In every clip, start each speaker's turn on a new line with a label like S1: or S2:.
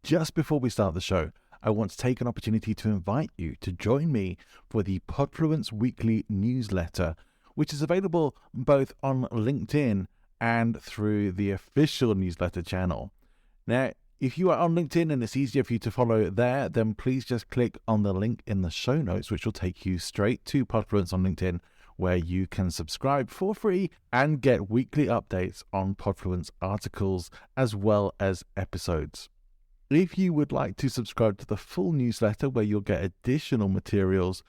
S1: just before we start the show, I want to take an opportunity to invite you to join me for the Podfluence Weekly newsletter, which is available both on LinkedIn and through the official newsletter channel. Now, if you are on LinkedIn and it's easier for you to follow there, then please just click on the link in the show notes, which will take you straight to Podfluence on LinkedIn, where you can subscribe for free and get weekly updates on Podfluence articles as well as episodes. If you would like to subscribe to the full newsletter where you'll get additional materials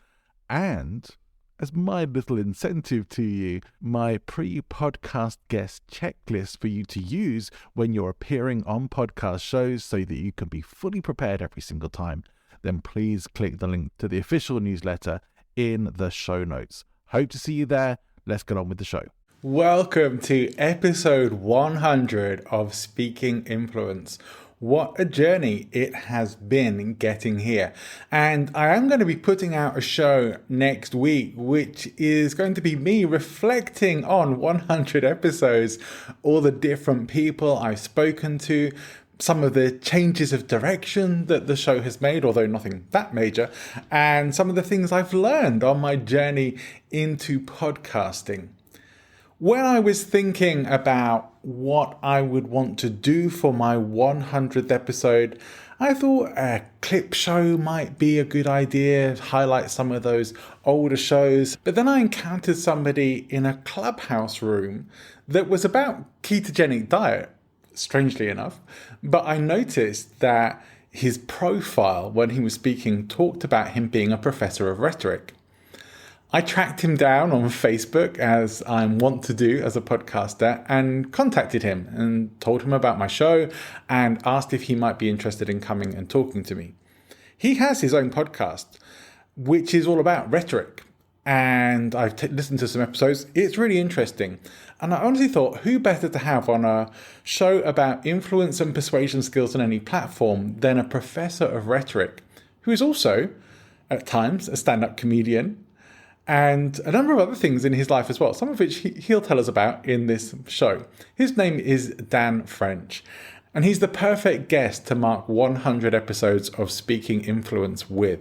S1: and, as my little incentive to you, my pre-podcast guest checklist for you to use when you're appearing on podcast shows so that you can be fully prepared every single time, then please click the link to the official newsletter in the show notes. Hope to see you there. Let's get on with the show. Welcome to episode 100 of Speaking Influence. What a journey it has been getting here. And I am going to be putting out a show next week, which is going to be me reflecting on 100 episodes, all the different people I've spoken to, some of the changes of direction that the show has made, although nothing that major, and some of the things I've learned on my journey into podcasting. When I was thinking about what I would want to do for my 100th episode, I thought a clip show might be a good idea, highlight some of those older shows. But then I encountered somebody in a clubhouse room that was about ketogenic diet, strangely enough. But I noticed that his profile when he was speaking talked about him being a professor of rhetoric. I tracked him down on Facebook, as I want to do as a podcaster, and contacted him and told him about my show and asked if he might be interested in coming and talking to me. He has his own podcast, which is all about rhetoric. And I've listened to some episodes. It's really interesting. And I honestly thought, who better to have on a show about influence and persuasion skills on any platform than a professor of rhetoric, who is also, at times, a stand-up comedian, and a number of other things in his life as well, some of which he'll tell us about in this show. His name is Dan French, and he's the perfect guest to mark 100 episodes of Speaking Influence with.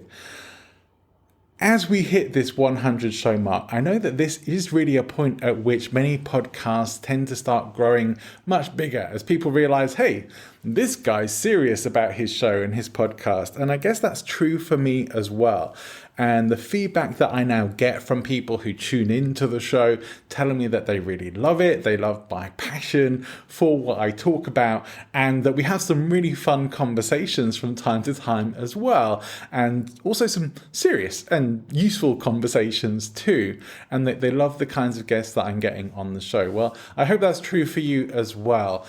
S1: As we hit this 100 show mark, I know that this is really a point at which many podcasts tend to start growing much bigger as people realize, hey, this guy's serious about his show and his podcast. And I guess that's true for me as well. And the feedback that I now get from people who tune into the show telling me that they really love it, they love my passion for what I talk about, and that we have some really fun conversations from time to time as well, and also some serious and useful conversations too, and that they love the kinds of guests that I'm getting on the show. Well, I hope that's true for you as well.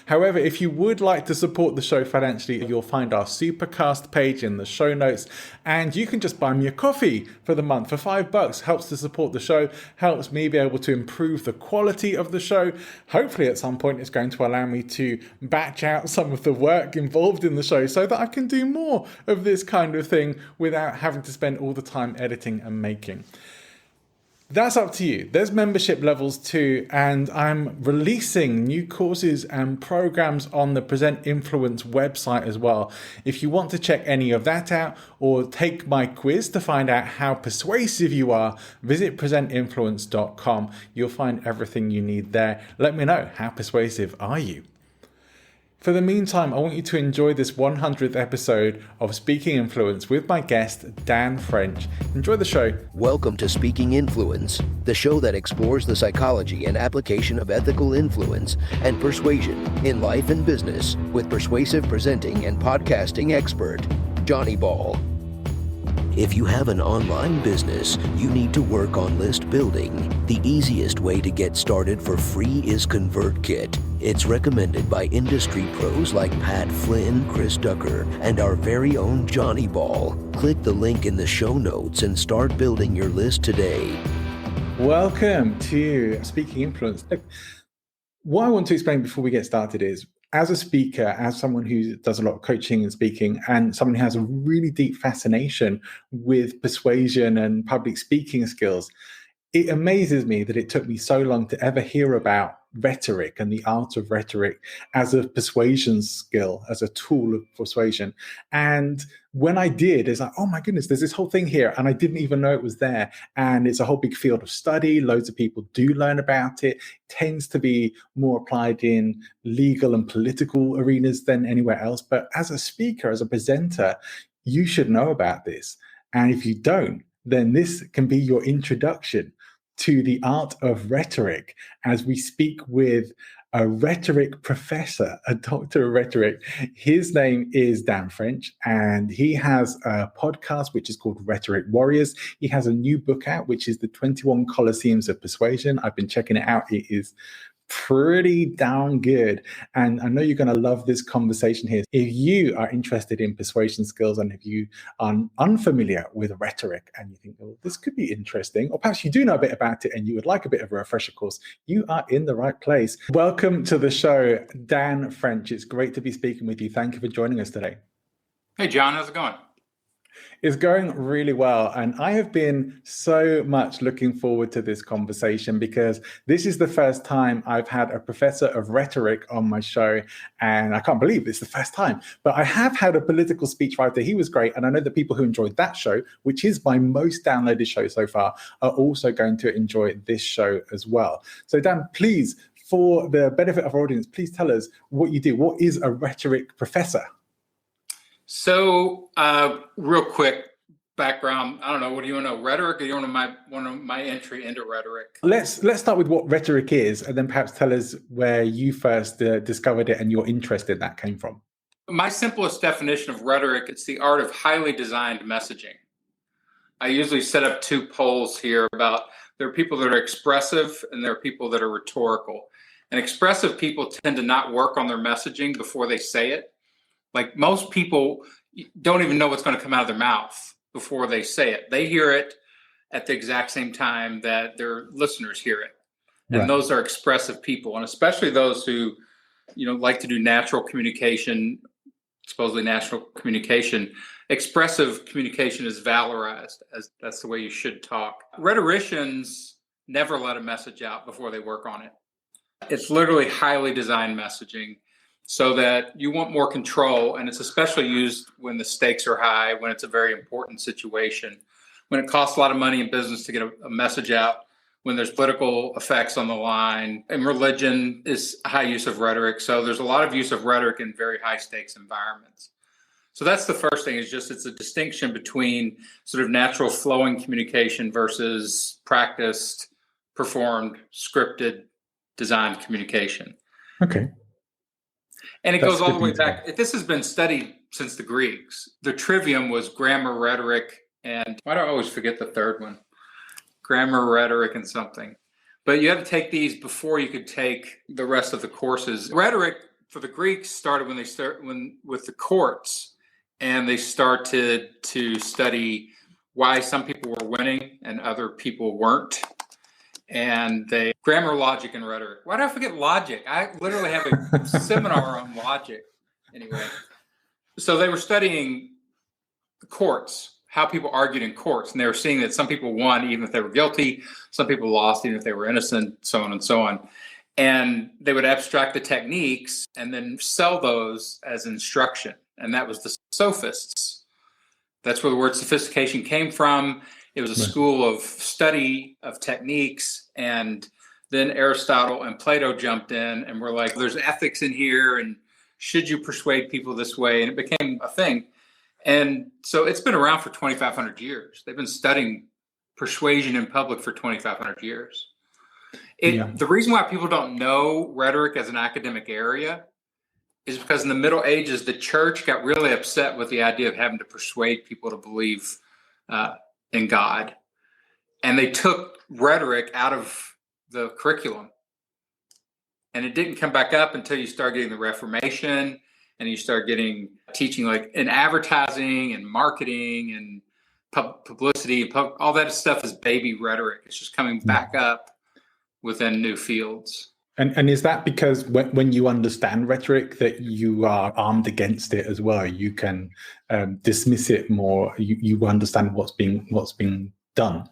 S1: However, if you would like to support the show financially, you'll find our Supercast page in the show notes, and you can just buy me a coffee for the month for $5. Helps to support the show, helps me be able to improve the quality of the show. Hopefully at some point it's going to allow me to batch out some of the work involved in the show so that I can do more of this kind of thing without having to spend all the time editing and making. That's up to you. There's membership levels too, and I'm releasing new courses and programs on the Present Influence website as well. If you want to check any of that out or take my quiz to find out how persuasive you are, visit presentinfluence.com. You'll find everything you need there. Let me know, how persuasive are you? For the meantime, I want you to enjoy this 100th episode of Speaking Influence with my guest, Dan French. Enjoy the show.
S2: Welcome to Speaking Influence, the show that explores the psychology and application of ethical influence and persuasion in life and business with persuasive presenting and podcasting expert, Johnny Ball. If you have an online business, you need to work on list building. The easiest way to get started for free is ConvertKit. It's recommended by industry pros like Pat Flynn, Chris Ducker, and our very own Johnny Ball. Click the link in the show notes and start building your list today.
S1: Welcome to Speaking Influence. What I want to explain before we get started is, as a speaker, as someone who does a lot of coaching and speaking, and someone who has a really deep fascination with persuasion and public speaking skills, it amazes me that it took me so long to ever hear about rhetoric and the art of rhetoric as a persuasion skill, as a tool of persuasion. And when I did, it's like, oh my goodness, there's this whole thing here, and I didn't even know it was there. And it's a whole big field of study. Loads of people do learn about it. It tends to be more applied in legal and political arenas than anywhere else. But as a speaker, as a presenter, you should know about this. And if you don't, then this can be your introduction to the art of rhetoric as we speak with a rhetoric professor, a doctor of rhetoric. His name is Dan French, and he has a podcast which is called Rhetoric Warriors. He has a new book out, which is the 21 Coliseums of Persuasion. I've been checking it out. It is pretty darn good. And I know you're going to love this conversation here. If you are interested in persuasion skills, and if you are unfamiliar with rhetoric and you think, oh, this could be interesting, or perhaps you do know a bit about it and you would like a bit of a refresher course, you are in the right place. Welcome to the show, Dan French. It's great to be speaking with you. Thank you for joining us today.
S3: Hey, John, how's it going?
S1: It's going really well. And I have been so much looking forward to this conversation because this is the first time I've had a professor of rhetoric on my show. And I can't believe it's the first time. But I have had a political speechwriter. He was great. And I know the people who enjoyed that show, which is my most downloaded show so far, are also going to enjoy this show as well. So Dan, please, for the benefit of our audience, please tell us what you do. What is a rhetoric professor?
S3: So, real quick background. I don't know. What do you want to know? Rhetoric, or you want my entry into rhetoric?
S1: Let's start with what rhetoric is, and then perhaps tell us where you first discovered it and your interest in that came from.
S3: My simplest definition of rhetoric: it's the art of highly designed messaging. I usually set up two poles here about there are people that are expressive and there are people that are rhetorical. And expressive people tend to not work on their messaging before they say it. Like most people don't even know what's going to come out of their mouth before they say it. They hear it at the exact same time that their listeners hear it. And
S1: Right.
S3: Those are expressive people. And especially those who, like to do natural communication, supposedly natural communication. Expressive communication is valorized as that's the way you should talk. Rhetoricians never let a message out before they work on it. It's literally highly designed messaging, so that you want more control. And it's especially used when the stakes are high, when it's a very important situation, when it costs a lot of money in business to get a message out, when there's political effects on the line. And religion is a high use of rhetoric. So there's a lot of use of rhetoric in very high stakes environments. So that's the first thing, is just it's a distinction between sort of natural flowing communication versus practiced, performed, scripted, designed communication.
S1: Okay.
S3: And it
S1: That's
S3: goes all the way
S1: good to know.
S3: back. This has been studied since the Greeks. The trivium was grammar, rhetoric, and why do I always forget the third one? Grammar, rhetoric, and something. But you had to take these before you could take the rest of the courses. Rhetoric for the Greeks started with the courts, and they started to study why some people were winning and other people weren't. And grammar, logic, and rhetoric. Why did I forget logic? I literally have a seminar on logic. Anyway, so they were studying the courts, how people argued in courts, and they were seeing that some people won even if they were guilty, some people lost even if they were innocent, so on and so on. And they would abstract the techniques and then sell those as instruction. And that was the sophists. That's where the word sophistication came from. It was a school of study of techniques, and then Aristotle and Plato jumped in and were like, there's ethics in here, and should you persuade people this way? And it became a thing. And so it's been around for 2,500 years. They've been studying persuasion in public for 2,500 years. The reason why people don't know rhetoric as an academic area is because in the Middle Ages, the church got really upset with the idea of having to persuade people to believe in God. And they took rhetoric out of the curriculum. And it didn't come back up until you start getting the Reformation, and you start getting teaching like in advertising and marketing and publicity. All that stuff is baby rhetoric. It's just coming back up within new fields.
S1: And is that because when you understand rhetoric that you are armed against it as well? You can dismiss it more. You understand what's being done.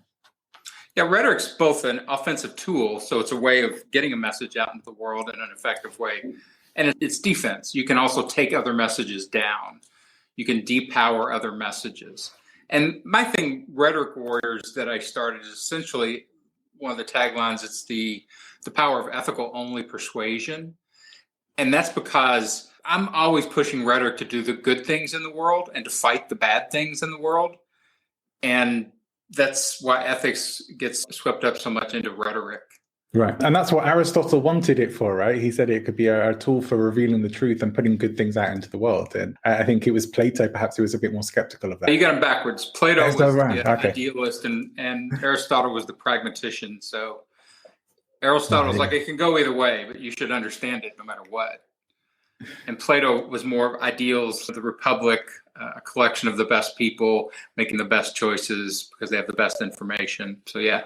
S3: Yeah, rhetoric's both an offensive tool, so it's a way of getting a message out into the world in an effective way, and it's defense. You can also take other messages down. You can depower other messages. And my thing, Rhetoric Warriors, that I started is essentially one of the taglines. It's the power of ethical only persuasion, and that's because I'm always pushing rhetoric to do the good things in the world and to fight the bad things in the world, and that's why ethics gets swept up so much into rhetoric.
S4: Right. And that's what Aristotle wanted it for, right? He said it could be a tool for revealing the truth and putting good things out into the world. And I think it was Plato, perhaps, who was a bit more skeptical of that.
S3: You got them backwards. Plato was
S4: right.
S3: the
S4: Okay.
S3: idealist and Aristotle was the pragmatician. So Aristotle's like, it can go either way, but you should understand it no matter what. And Plato was more ideals, the Republic, a collection of the best people making the best choices because they have the best information. So, yeah.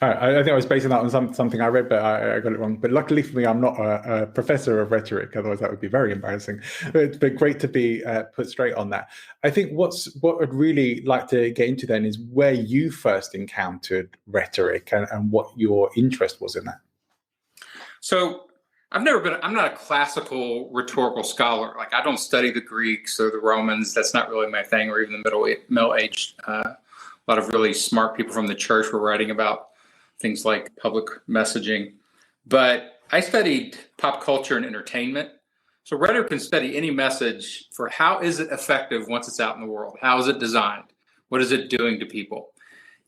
S4: I think I was basing that on something I read, but I got it wrong. But luckily for me, I'm not a professor of rhetoric. Otherwise, that would be very embarrassing. But great to be put straight on that. I think what I'd really like to get into then is where you first encountered rhetoric and what your interest was in that.
S3: So I'm not a classical rhetorical scholar. Like, I don't study the Greeks or the Romans. That's not really my thing, or even the Middle Age. A lot of really smart people from the church were writing about things like public messaging. But I studied pop culture and entertainment. So rhetoric can study any message for how is it effective once it's out in the world? How is it designed? What is it doing to people?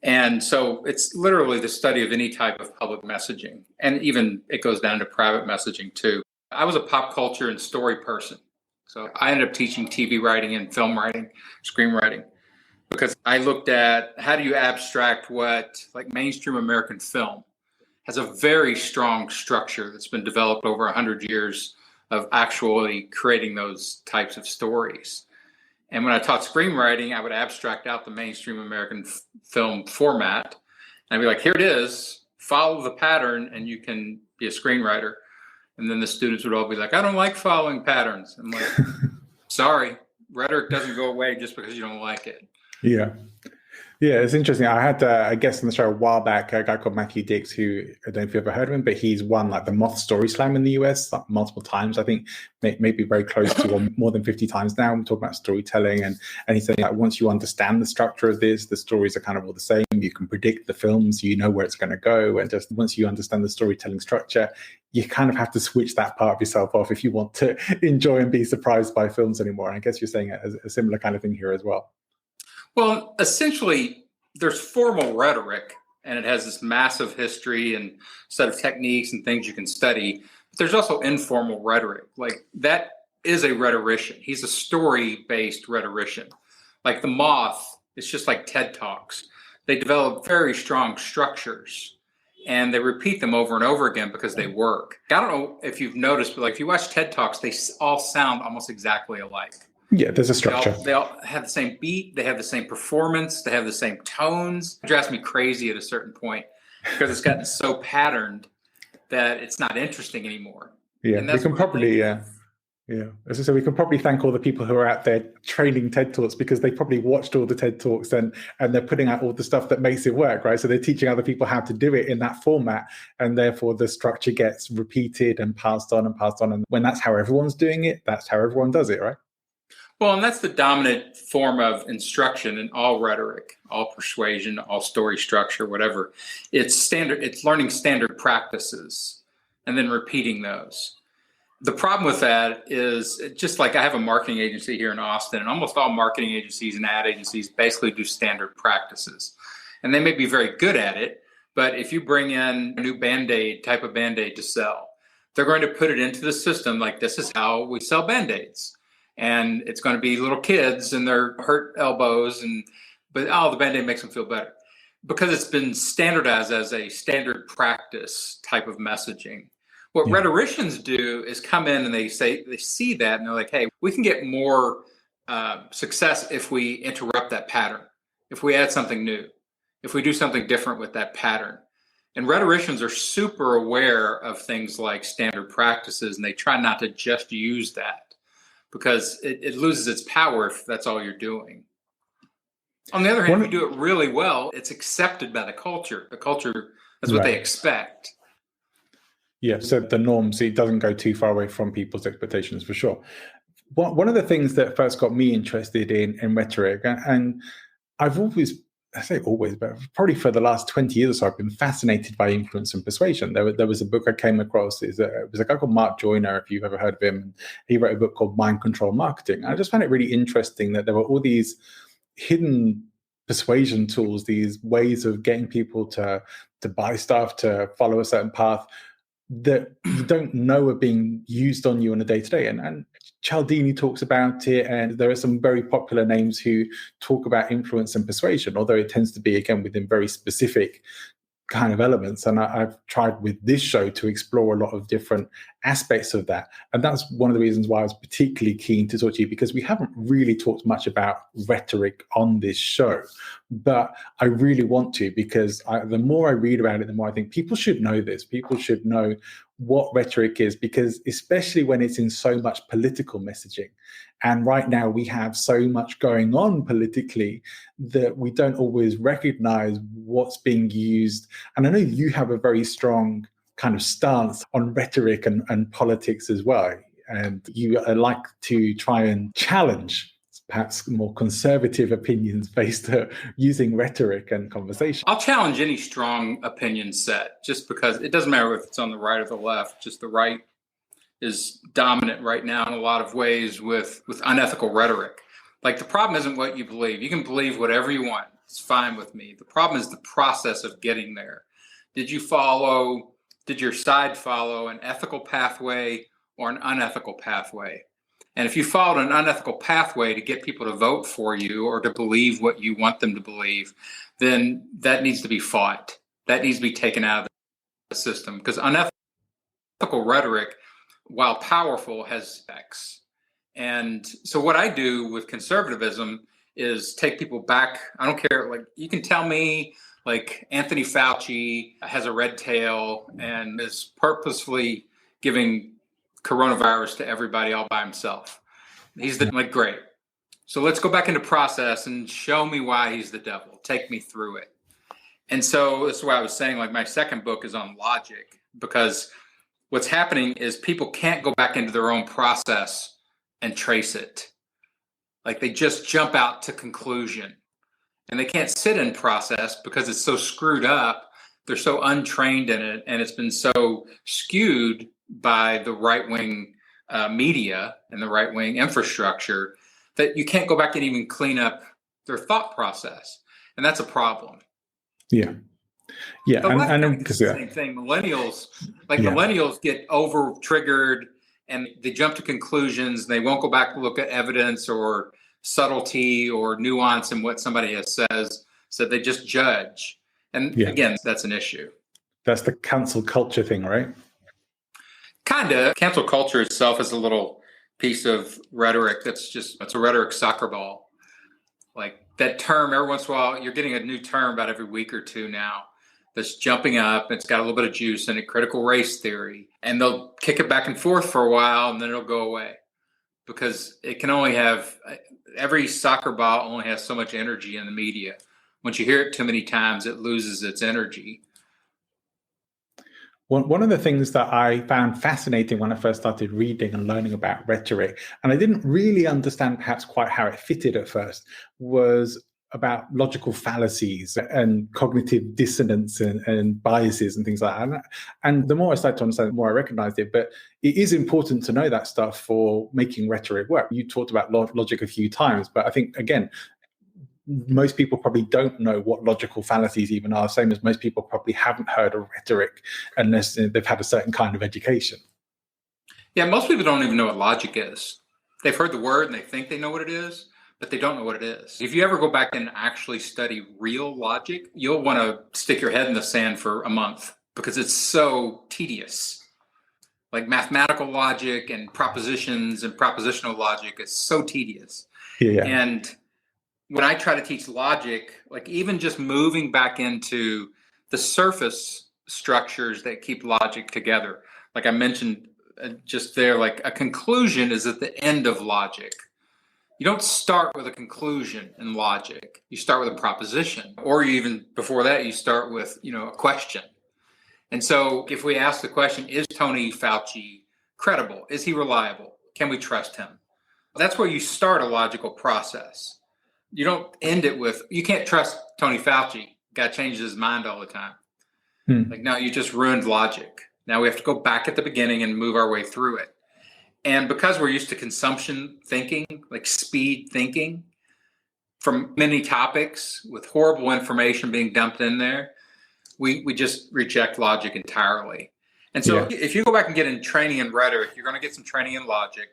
S3: And so it's literally the study of any type of public messaging. And even it goes down to private messaging too. I was a pop culture and story person. So I ended up teaching TV writing and film writing, screenwriting, because I looked at how do you abstract what, like, mainstream American film has a very strong structure that's been developed over 100 years of actually creating those types of stories. And when I taught screenwriting, I would abstract out the mainstream American film format. And I'd be like, here it is, follow the pattern and you can be a screenwriter. And then the students would all be like, I don't like following patterns. I'm like, sorry, rhetoric doesn't go away just because you don't like it.
S4: Yeah. Yeah, it's interesting. I had a guest on the show a while back, a guy called Matthew Dix, who I don't know if you've ever heard of him, but he's won like the Moth Story Slam in the US like multiple times. I think maybe very close to, or more than 50 times now. We're talking about storytelling, and he's saying like once you understand the structure of this, the stories are kind of all the same. You can predict the films, you know where it's going to go, and just once you understand the storytelling structure, you kind of have to switch that part of yourself off if you want to enjoy and be surprised by films anymore. And I guess you're saying a similar kind of thing here as well.
S3: Well, essentially, there's formal rhetoric, and it has this massive history and set of techniques and things you can study. But there's also informal rhetoric. Like, that is a rhetorician. He's a story-based rhetorician. Like The Moth, it's just like TED Talks. They develop very strong structures, and they repeat them over and over again because they work. I don't know if you've noticed, but like if you watch TED Talks, they all sound almost exactly alike.
S4: Yeah, there's a structure.
S3: They all have the same beat. They have the same performance. They have the same tones. It drives me crazy at a certain point because it's gotten so patterned that it's not interesting anymore.
S4: Yeah, we can probably, as I said, we can probably thank all the people who are out there training TED Talks because they probably watched all the TED Talks and they're putting out all the stuff that makes it work, right? So they're teaching other people how to do it in that format, and therefore the structure gets repeated and passed on. And when that's how everyone's doing it, that's how everyone does it, right?
S3: Well, and that's the dominant form of instruction in all rhetoric, all persuasion, all story structure, whatever. It's learning standard practices and then repeating those. The problem with that is, just like I have a marketing agency here in Austin, and almost all marketing agencies and ad agencies basically do standard practices. And they may be very good at it, but if you bring in a new type of Band-Aid to sell, they're going to put it into the system like, this is how we sell Band-Aids. And it's going to be little kids and their hurt elbows, but the Band-Aid makes them feel better because it's been standardized as a standard practice type of messaging. What rhetoricians do is come in and they see that and they're like, hey, we can get more success if we interrupt that pattern, if we add something new, if we do something different with that pattern. And rhetoricians are super aware of things like standard practices, and they try not to just use that, because it loses its power if that's all you're doing. On the other hand, if you do it really well, it's accepted by the culture. The culture is what they expect.
S4: Yeah, so the norms, it doesn't go too far away from people's expectations, for sure. One of the things that first got me interested in rhetoric, and I've always, I say always, but probably for the last 20 years or so, I've been fascinated by influence and persuasion. There was a book I came across. It was a guy called Mark Joyner, if you've ever heard of him. He wrote a book called Mind Control Marketing. I just found it really interesting that there were all these hidden persuasion tools, these ways of getting people to buy stuff, to follow a certain path, that you don't know are being used on you on a day-to-day. And Cialdini talks about it, and there are some very popular names who talk about influence and persuasion, although it tends to be, again, within very specific kind of elements. And I've tried with this show to explore a lot of different aspects of that. And that's one of the reasons why I was particularly keen to talk to you, because we haven't really talked much about rhetoric on this show. But I really want to, because the more I read about it, the more I think people should know this. People should know what rhetoric is, because especially when it's in so much political messaging. And right now we have so much going on politically that we don't always recognize what's being used. And I know you have a very strong kind of stance on rhetoric and politics as well. And you like to try and challenge perhaps more conservative opinions based using rhetoric and conversation.
S3: I'll challenge any strong opinion set, just because it doesn't matter if it's on the right or the left. Just the right is dominant right now in a lot of ways with unethical rhetoric. Like, the problem isn't what you believe. You can believe whatever you want. It's fine with me. The problem is the process of getting there. Did your side follow an ethical pathway or an unethical pathway? And if you followed an unethical pathway to get people to vote for you or to believe what you want them to believe, then that needs to be fought. That needs to be taken out of the system, because unethical rhetoric, while powerful, has effects. And so what I do with conservatism is take people back. I don't care. Like, you can tell me, like, Anthony Fauci has a red tail and is purposefully giving coronavirus to everybody all by himself. He's great. So let's go back into process and show me why he's the devil. Take me through it. And so that's why I was saying, like, my second book is on logic, because what's happening is people can't go back into their own process and trace it. Like, they just jump out to conclusion, and they can't sit in process because it's so screwed up. They're so untrained in it, and it's been so skewed by the right-wing media and the right-wing infrastructure that you can't go back and even clean up their thought process. And that's a problem.
S4: Yeah. Yeah.
S3: And it's the same thing. Millennials get over-triggered and they jump to conclusions. They won't go back and look at evidence or subtlety or nuance in what somebody has says. So they just judge. And again, that's an issue.
S4: That's the cancel culture thing, right?
S3: Kind of. Cancel culture itself is a little piece of rhetoric it's a rhetoric soccer ball. Like, that term, every once in a while, you're getting a new term about every week or two now that's jumping up. It's got a little bit of juice in it, critical race theory. And they'll kick it back and forth for a while, and then it'll go away. Because it can only have, every soccer ball only has so much energy in the media. Once you hear it too many times, it loses its energy.
S4: One of the things that I found fascinating when I first started reading and learning about rhetoric, and I didn't really understand perhaps quite how it fitted at first, was about logical fallacies and cognitive dissonance and biases and things like that. And the more I started to understand, the more I recognized it. But it is important to know that stuff for making rhetoric work. You talked about logic a few times, but I think, again, most people probably don't know what logical fallacies even are, same as most people probably haven't heard of rhetoric unless they've had a certain kind of education.
S3: Yeah, most people don't even know what logic is. They've heard the word and they think they know what it is, but they don't know what it is. If you ever go back and actually study real logic, you'll want to stick your head in the sand for a month because it's so tedious. Like, mathematical logic and propositions and propositional logic is so tedious.
S4: Yeah.
S3: And when I try to teach logic, like, even just moving back into the surface structures that keep logic together, like I mentioned just there, like, a conclusion is at the end of logic. You don't start with a conclusion in logic. You start with a proposition, or even before that, you start with, a question. And so if we ask the question, is Tony Fauci credible? Is he reliable? Can we trust him? That's where you start a logical process. You don't end it with, you can't trust Tony Fauci. Guy changes his mind all the time. No, you just ruined logic. Now we have to go back at the beginning and move our way through it. And because we're used to consumption thinking, like speed thinking, from many topics with horrible information being dumped in there, we just reject logic entirely. And so if you go back and get in training in rhetoric, you're going to get some training in logic.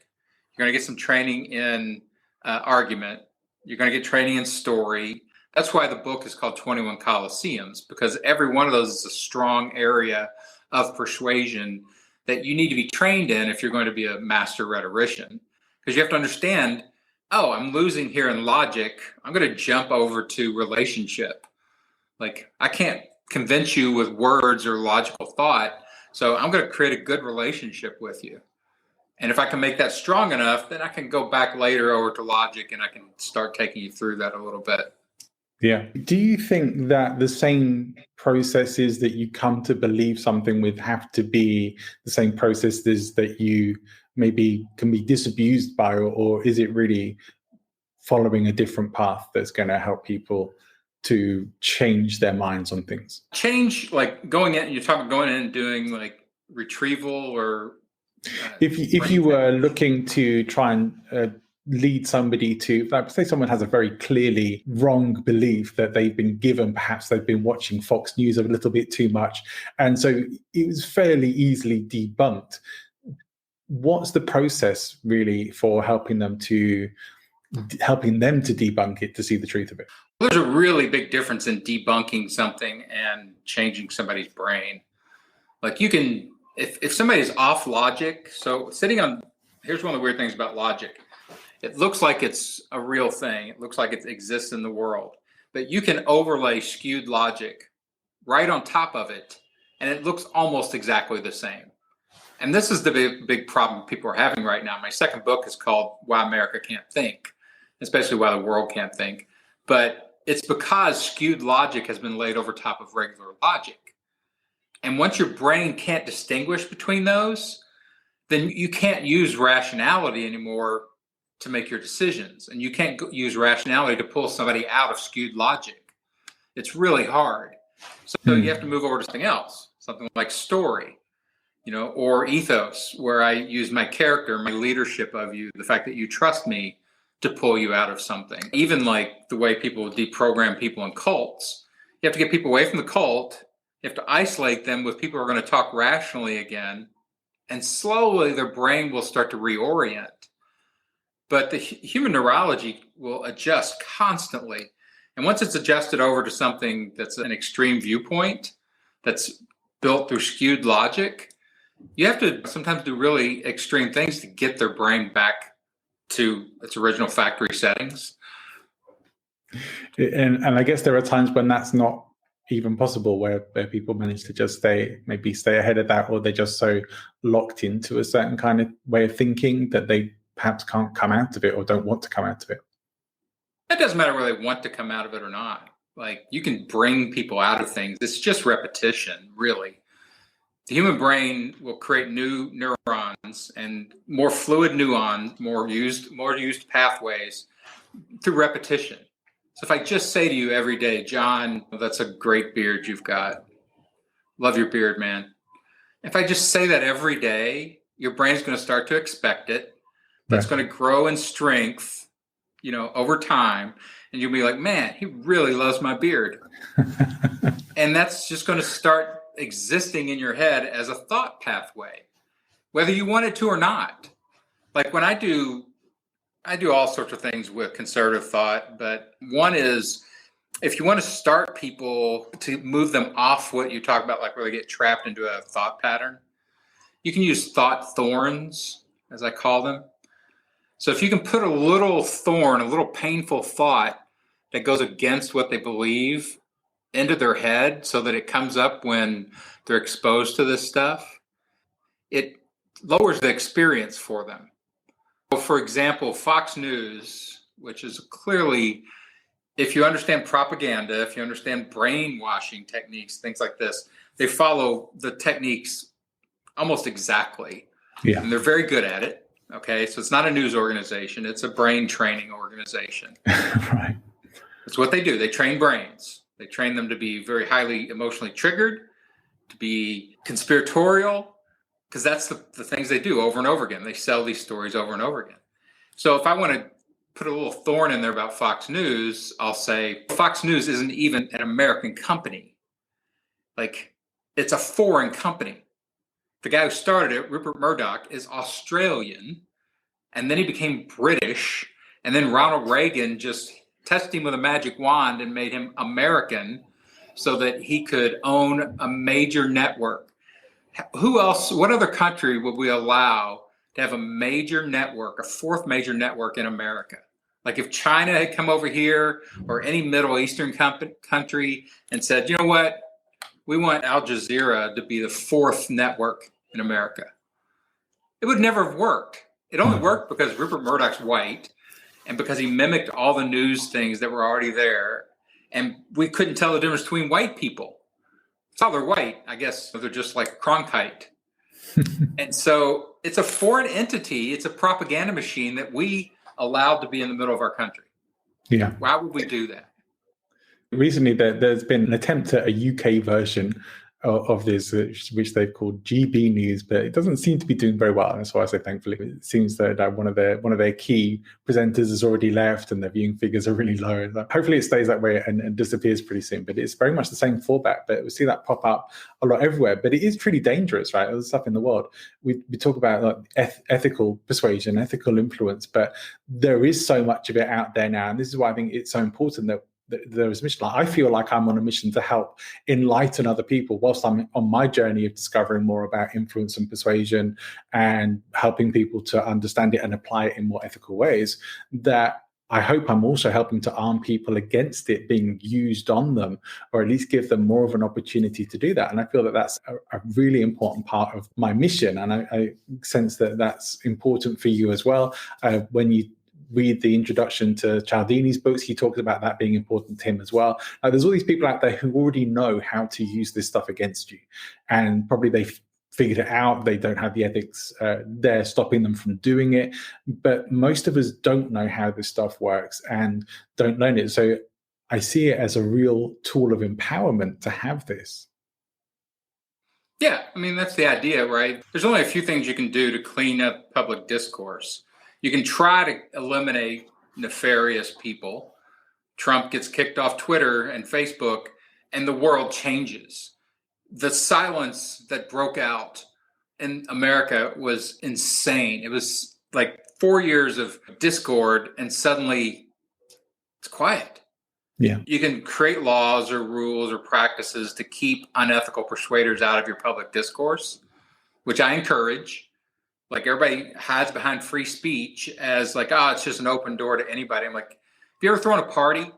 S3: You're going to get some training in argument. You're going to get training in story. That's why the book is called 21 Coliseums, because every one of those is a strong area of persuasion that you need to be trained in if you're going to be a master rhetorician. Because you have to understand, I'm losing here in logic. I'm going to jump over to relationship. Like, I can't convince you with words or logical thought. So I'm going to create a good relationship with you. And if I can make that strong enough, then I can go back later over to logic and I can start taking you through that a little bit.
S4: Yeah. Do you think that the same processes that you come to believe something with have to be the same processes that you maybe can be disabused by, or is it really following a different path that's going to help people to change their minds on things?
S3: Change, like going in, you're talking going in and doing like retrieval or...
S4: If you were looking to try and lead somebody to, like, say someone has a very clearly wrong belief that they've been given, perhaps they've been watching Fox News a little bit too much, and so it was fairly easily debunked. What's the process really for helping them to debunk it, to see the truth of it?
S3: There's a really big difference in debunking something and changing somebody's brain. Like, you can, if somebody's off logic, so here's one of the weird things about logic. It looks like it's a real thing. It looks like it exists in the world, but you can overlay skewed logic right on top of it, and it looks almost exactly the same. And this is the big problem people are having right now. My second book is called Why America Can't Think, especially why the world can't think. But it's because skewed logic has been laid over top of regular logic. And once your brain can't distinguish between those, then you can't use rationality anymore to make your decisions. And you can't use rationality to pull somebody out of skewed logic. It's really hard. So you have to move over to something else, something like story, or ethos, where I use my character, my leadership of you, the fact that you trust me to pull you out of something. Even like the way people deprogram people in cults, you have to get people away from the cult. You have to isolate them with people who are going to talk rationally again, and slowly their brain will start to reorient. But the human neurology will adjust constantly. And once it's adjusted over to something that's an extreme viewpoint, that's built through skewed logic, you have to sometimes do really extreme things to get their brain back to its original factory settings.
S4: And I guess there are times when that's not even possible, where people manage to just stay ahead of that, or they're just so locked into a certain kind of way of thinking that they perhaps can't come out of it or don't want to come out of it.
S3: It doesn't matter whether they want to come out of it or not. Like, you can bring people out of things. It's just repetition, really. The human brain will create new neurons and more fluid neurons, more used pathways through repetition. So if I just say to you every day, John, that's a great beard you've got. Love your beard, man. If I just say that every day, your brain's going to start to expect it. That's going to grow in strength, over time. And you'll be like, man, he really loves my beard. And that's just going to start existing in your head as a thought pathway, whether you want it to or not. Like, when I do all sorts of things with conservative thought, but one is, if you want to start people to move them off what you talk about, like where they get trapped into a thought pattern, you can use thought thorns, as I call them. So if you can put a little thorn, a little painful thought that goes against what they believe into their head so that it comes up when they're exposed to this stuff, it lowers the experience for them. So for example, Fox News which is clearly, if you understand propaganda, if you understand brainwashing techniques, things like this, they follow the techniques almost exactly.
S4: Yeah.
S3: And they're very good at it. Okay. So it's not a news organization, it's a brain training organization.
S4: Right.
S3: It's what they do. They train brains. They train them to be very highly emotionally triggered, to be conspiratorial, because that's the things they do over and over again. They sell these stories over and over again. So if I want to put a little thorn in there about Fox News, I'll say Fox News isn't even an American company. Like, it's a foreign company. The guy who started it, Rupert Murdoch, is Australian, and then he became British, and then Ronald Reagan just tested him with a magic wand and made him American so that he could own a major network. Who else, what other country would we allow to have a major network, a fourth major network in America? Like if China had come over here or any Middle Eastern country and said, you know what, we want Al Jazeera to be the fourth network in America. It would never have worked. It only worked because Rupert Murdoch's white and because he mimicked all the news things that were already there. And we couldn't tell the difference between white people. It's all they're white. I guess they're just like Cronkite. And so it's a foreign entity. It's a propaganda machine that we allowed to be in the middle of our country.
S4: Yeah.
S3: Why would we do that?
S4: Recently, there's been an attempt at a UK version of this, which they've called GB News, but it doesn't seem to be doing very well. That's why I say thankfully. It seems that one of their key presenters has already left, and their viewing figures are really low. Hopefully, it stays that way and disappears pretty soon. But it's very much the same fallback. But we see that pop up a lot everywhere. But it is pretty dangerous, right? There's stuff in the world. We talk about like ethical persuasion, ethical influence, but there is so much of it out there now, and this is why I think it's so important that there is a mission. I feel like I'm on a mission to help enlighten other people whilst I'm on my journey of discovering more about influence and persuasion and helping people to understand it and apply it in more ethical ways, that I hope I'm also helping to arm people against it being used on them, or at least give them more of an opportunity to do that. And I feel that that's a really important part of my mission. And I sense that that's important for you as well. When you read the introduction to Cialdini's books, he talks about that being important to him as well. There's all these people out there who already know how to use this stuff against you, and probably they've figured it out. They don't have the ethics there stopping them from doing it. But most of us don't know how this stuff works and don't learn it. So I see it as a real tool of empowerment to have this.
S3: Yeah, I mean, that's the idea, right? There's only a few things you can do to clean up public discourse. You can try to eliminate nefarious people. Trump gets kicked off Twitter and Facebook, and the world changes. The silence that broke out in America was insane. It was like 4 years of discord, and suddenly it's quiet.
S4: Yeah.
S3: You can create laws or rules or practices to keep unethical persuaders out of your public discourse, which I encourage. Like, everybody hides behind free speech as like, oh, it's just an open door to anybody. I'm like, have you ever thrown a party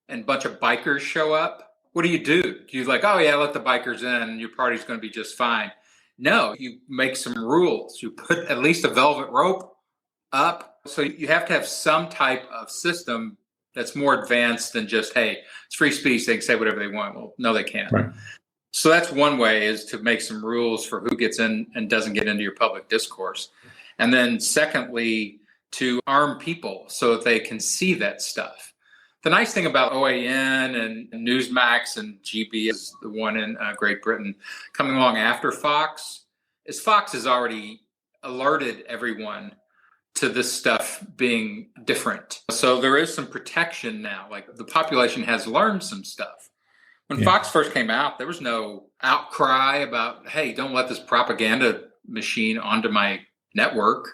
S3: and a bunch of bikers show up? What do? Do you like, oh yeah, let the bikers in and your party's going to be just fine? No, you make some rules. You put at least a velvet rope up. So you have to have some type of system that's more advanced than just, hey, it's free speech, they can say whatever they want. Well, no, they can't.
S4: Right.
S3: So that's one way, is to make some rules for who gets in and doesn't get into your public discourse. And then secondly, to arm people so that they can see that stuff. The nice thing about OAN and Newsmax and GB, is the one in Great Britain coming along after Fox, is Fox has already alerted everyone to this stuff being different. So there is some protection now. Like, the population has learned some stuff. When Fox first came out, there was no outcry about, hey, don't let this propaganda machine onto my network.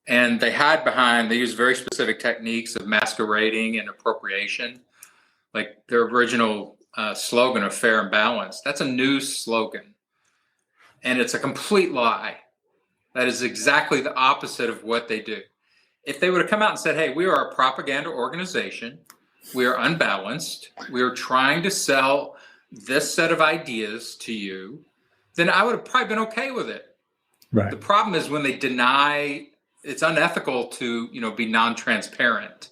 S3: And they use very specific techniques of masquerading and appropriation. Like their original slogan of fair and balanced, that's a news slogan. And it's a complete lie. That is exactly the opposite of what they do. If they would have come out and said, hey, we are a propaganda organization, we are unbalanced, we are trying to sell this set of ideas to you, then I would have probably been okay with it.
S4: Right.
S3: The problem is when they deny, it's unethical to, be non-transparent.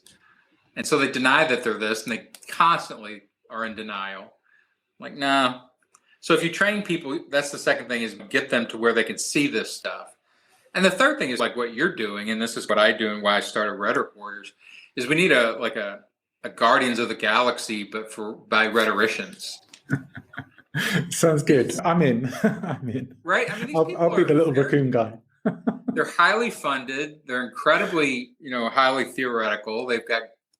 S3: And so they deny that they're this, and they constantly are in denial. Like, nah. So if you train people, that's the second thing, is get them to where they can see this stuff. And the third thing is like what you're doing, and this is what I do and why I started Rhetoric Warriors, is we need a Guardians of the Galaxy, but by rhetoricians.
S4: Sounds good. I'm in. I'm in.
S3: Right? I mean,
S4: I'll be the little raccoon guy.
S3: They're highly funded. They're incredibly, highly theoretical. They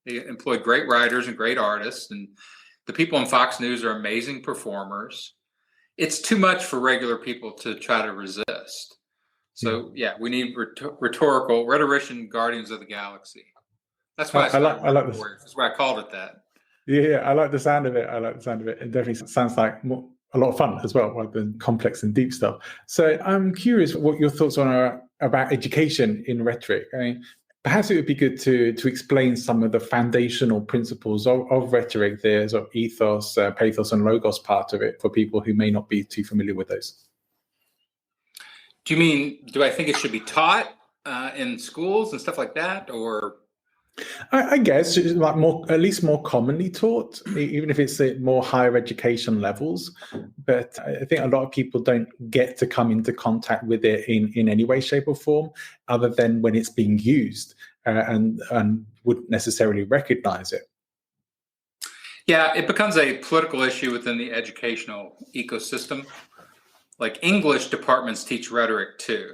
S3: employ great writers and great artists, and the people on Fox News are amazing performers. It's too much for regular people to try to resist. So we need rhetorician Guardians of the Galaxy. That's why I like this. That's why I called it that.
S4: Yeah, I like the sound of it. It definitely sounds like a lot of fun as well, rather than complex and deep stuff. So I'm curious what your thoughts are about education in rhetoric. I mean, perhaps it would be good to explain some of the foundational principles of rhetoric, the sort of ethos, pathos, and logos part of it for people who may not be too familiar with those.
S3: Do you mean, do I think it should be taught in schools and stuff like that, or?
S4: I guess it's like at least more commonly taught, even if it's at more higher education levels. But I think a lot of people don't get to come into contact with it in any way, shape, or form, other than when it's being used, and wouldn't necessarily recognize it.
S3: Yeah, it becomes a political issue within the educational ecosystem. Like English departments teach rhetoric too.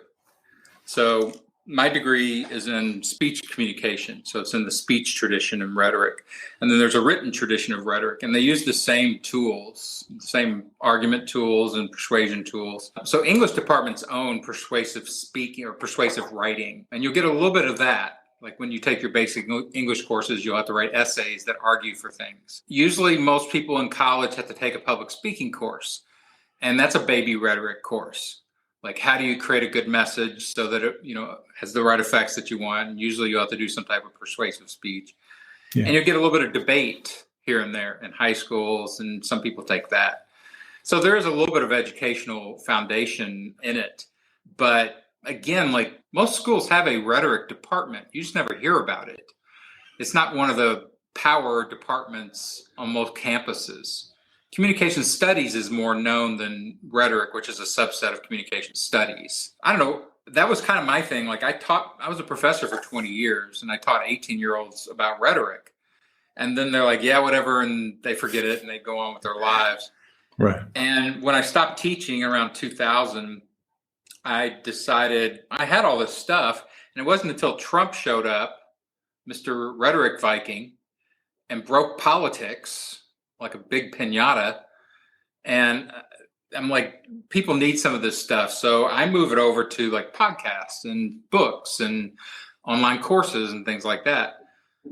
S3: So my degree is in speech communication. So it's in the speech tradition and rhetoric. And then there's a written tradition of rhetoric. And they use the same tools, the same argument tools and persuasion tools. So English departments own persuasive speaking or persuasive writing. And you'll get a little bit of that. Like when you take your basic English courses, you'll have to write essays that argue for things. Usually most people in college have to take a public speaking course. And that's a baby rhetoric course. Like, how do you create a good message so that it, has the right effects that you want? And usually you have to do some type of persuasive speech. Yeah. And you get a little bit of debate here and there in high schools, and some people take that. So there is a little bit of educational foundation in it. But again, like most schools have a rhetoric department. You just never hear about it. It's not one of the power departments on most campuses. Communication studies is more known than rhetoric, which is a subset of communication studies. I don't know. That was kind of my thing. Like I was a professor for 20 years and I taught 18-year-olds about rhetoric. And then they're like, yeah, whatever. And they forget it and they go on with their lives. Right. And when I stopped teaching around 2000, I decided I had all this stuff. And it wasn't until Trump showed up, Mr. Rhetoric Viking, and broke politics like a big piñata. And I'm like, people need some of this stuff. So I move it over to like podcasts and books and online courses and things like that,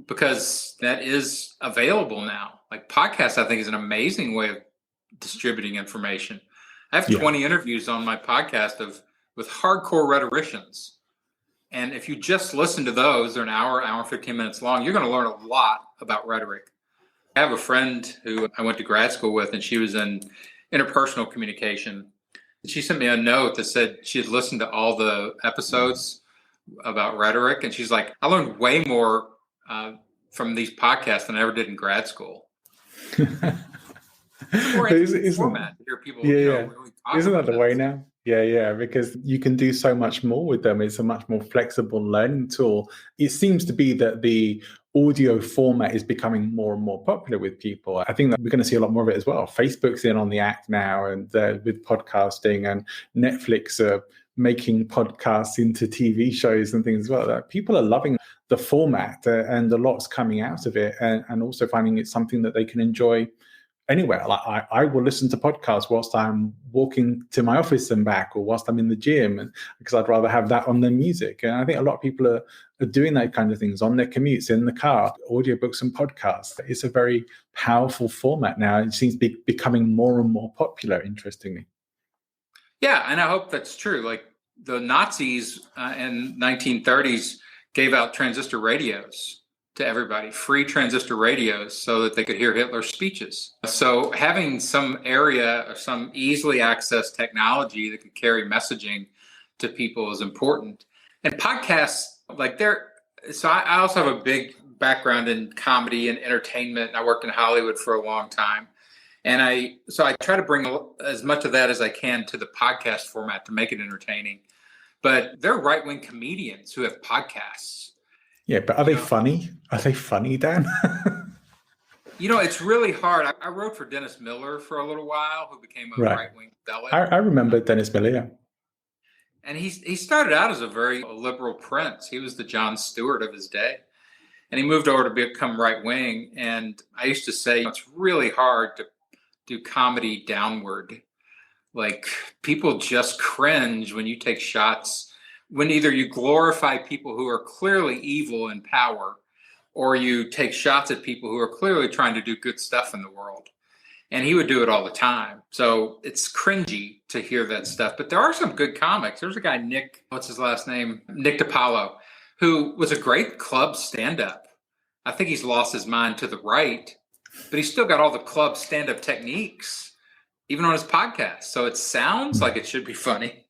S3: because that is available now. Like podcasts, I think, is an amazing way of distributing information. I have 20 interviews on my podcast with hardcore rhetoricians. And if you just listen to those, they're an hour and 15 minutes long, you're going to learn a lot about rhetoric. I have a friend who I went to grad school with, and she was in interpersonal communication. And she sent me a note that said she had listened to all the episodes about rhetoric. And she's like, I learned way more from these podcasts than I ever did in grad school. Format to hear people really talk.
S4: Isn't that the way now? Yeah, because you can do so much more with them. It's a much more flexible learning tool. It seems to be that the audio format is becoming more and more popular with people. I think that we're going to see a lot more of it as well. Facebook's in on the act now, and with podcasting, and Netflix are making podcasts into TV shows and things as well. That people are loving the format, and a lot's coming out of it, and also finding it something that they can enjoy anywhere. Like I will listen to podcasts whilst I'm walking to my office and back, or whilst I'm in the gym, because I'd rather have that on than music. And I think a lot of people are doing that kind of things on their commutes, in the car, audiobooks and podcasts. It's a very powerful format now. It seems to be becoming more and more popular, interestingly.
S3: Yeah, and I hope that's true. Like the Nazis in 1930s gave out transistor radios to everybody, free transistor radios, so that they could hear Hitler's speeches. So having some area or some easily accessed technology that could carry messaging to people is important. And podcasts, like so I also have a big background in comedy and entertainment, and I worked in Hollywood for a long time. And I try to bring as much of that as I can to the podcast format to make it entertaining. But there are right-wing comedians who have podcasts.
S4: Yeah, but are they funny? Are they funny, Dan?
S3: It's really hard. I wrote for Dennis Miller for a little while, who became a right-wing zealot.
S4: I remember Dennis Miller, yeah.
S3: And he started out as a very liberal prince. He was the Jon Stewart of his day. And he moved over to become right-wing. And I used to say it's really hard to do comedy downward. Like, people just cringe when you take shots, when either you glorify people who are clearly evil in power, or you take shots at people who are clearly trying to do good stuff in the world. And he would do it all the time. So it's cringy to hear that stuff. But there are some good comics. There's a guy, Nick, what's his last name? Nick DiPaolo, who was a great club stand-up. I think he's lost his mind to the right, but he's still got all the club stand-up techniques, even on his podcast. So it sounds like it should be funny.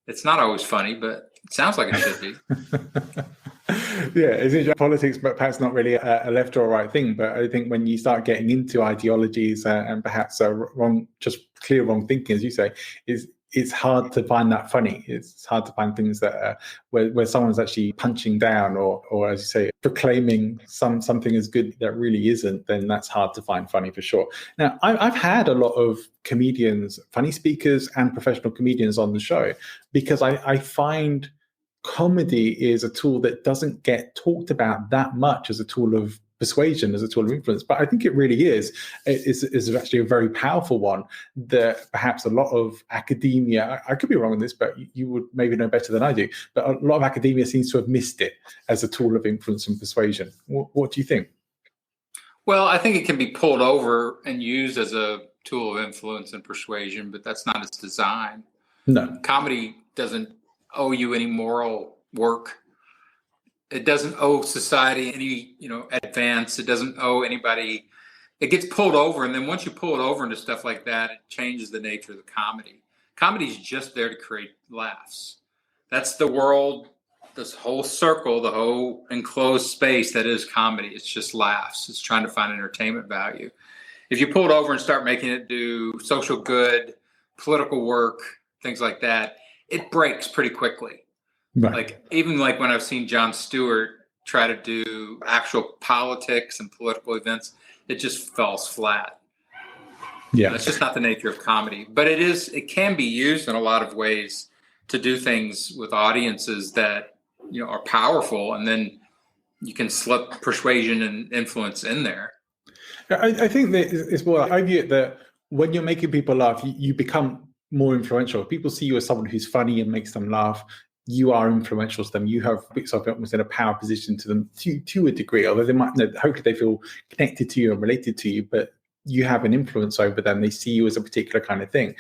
S3: It's not always funny, but it sounds like it should be.
S4: Yeah, it's interesting. Politics, but perhaps not really a left or a right thing. But I think when you start getting into ideologies and perhaps wrong thinking, as you say, it's hard to find that funny. It's hard to find things that where someone's actually punching down or as you say, proclaiming something as good that really isn't. Then that's hard to find funny for sure. Now, I've had a lot of comedians, funny speakers, and professional comedians on the show because I find comedy is a tool that doesn't get talked about that much as a tool of persuasion, as a tool of influence. But I think it really is. It's actually a very powerful one that perhaps a lot of academia, I could be wrong on this, but you would maybe know better than I do, but a lot of academia seems to have missed it as a tool of influence and persuasion. What do you think?
S3: Well, I think it can be pulled over and used as a tool of influence and persuasion, but that's not its design.
S4: No.
S3: Comedy doesn't owe you any moral work. It doesn't owe society any, advance. It doesn't owe anybody. It gets pulled over, and then once you pull it over into stuff like that, it changes the nature of the comedy. Comedy is just there to create laughs. That's the world, this whole circle, the whole enclosed space that is comedy. It's just laughs. It's trying to find entertainment value. If you pull it over and start making it do social good, political work, things like that, it breaks pretty quickly. Right. Even when I've seen Jon Stewart try to do actual politics and political events, it just falls flat. Yeah. That's just not the nature of comedy. But it can be used in a lot of ways to do things with audiences that, are powerful, and then you can slip persuasion and influence in there.
S4: I think that as well, I view it that when you're making people laugh, you become more influential. If people see you as someone who's funny and makes them laugh, you are influential to them. You have yourself almost in a power position to them to a degree, although they might, hopefully they feel connected to you and related to you, but you have an influence over them. They see you as a particular kind of thing.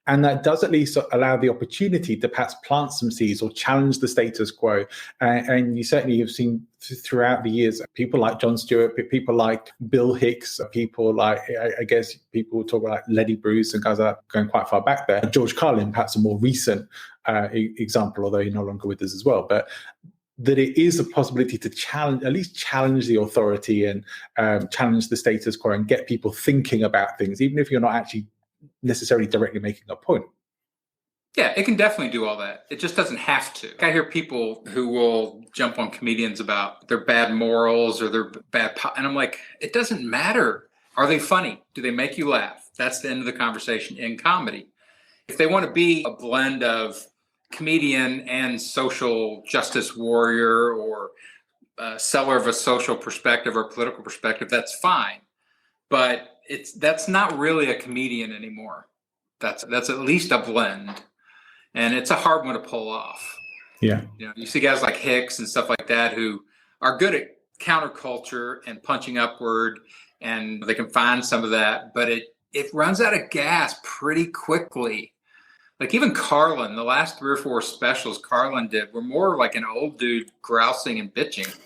S4: And that does at least allow the opportunity to perhaps plant some seeds or challenge the status quo. And you certainly have seen throughout the years, people like Jon Stewart, people like Bill Hicks, people like, I guess people talk about Lenny Bruce and guys like that going quite far back there. George Carlin, perhaps a more recent example, although he's no longer with us as well. But that it is a possibility to challenge the authority and challenge the status quo and get people thinking about things, even if you're not actually necessarily directly making a point.
S3: Yeah, it can definitely do all that. It just doesn't have to. I hear people who will jump on comedians about their bad morals or their bad, and I'm like, it doesn't matter. Are they funny? Do they make you laugh? That's the end of the conversation in comedy. If they want to be a blend of comedian and social justice warrior or seller of a social perspective or political perspective, that's fine. But that's not really a comedian anymore. That's at least a blend. And it's a hard one to pull off.
S4: Yeah.
S3: You see guys like Hicks and stuff like that who are good at counterculture and punching upward, and they can find some of that, but it runs out of gas pretty quickly. Like even Carlin, the last 3 or 4 specials Carlin did were more like an old dude grousing and bitching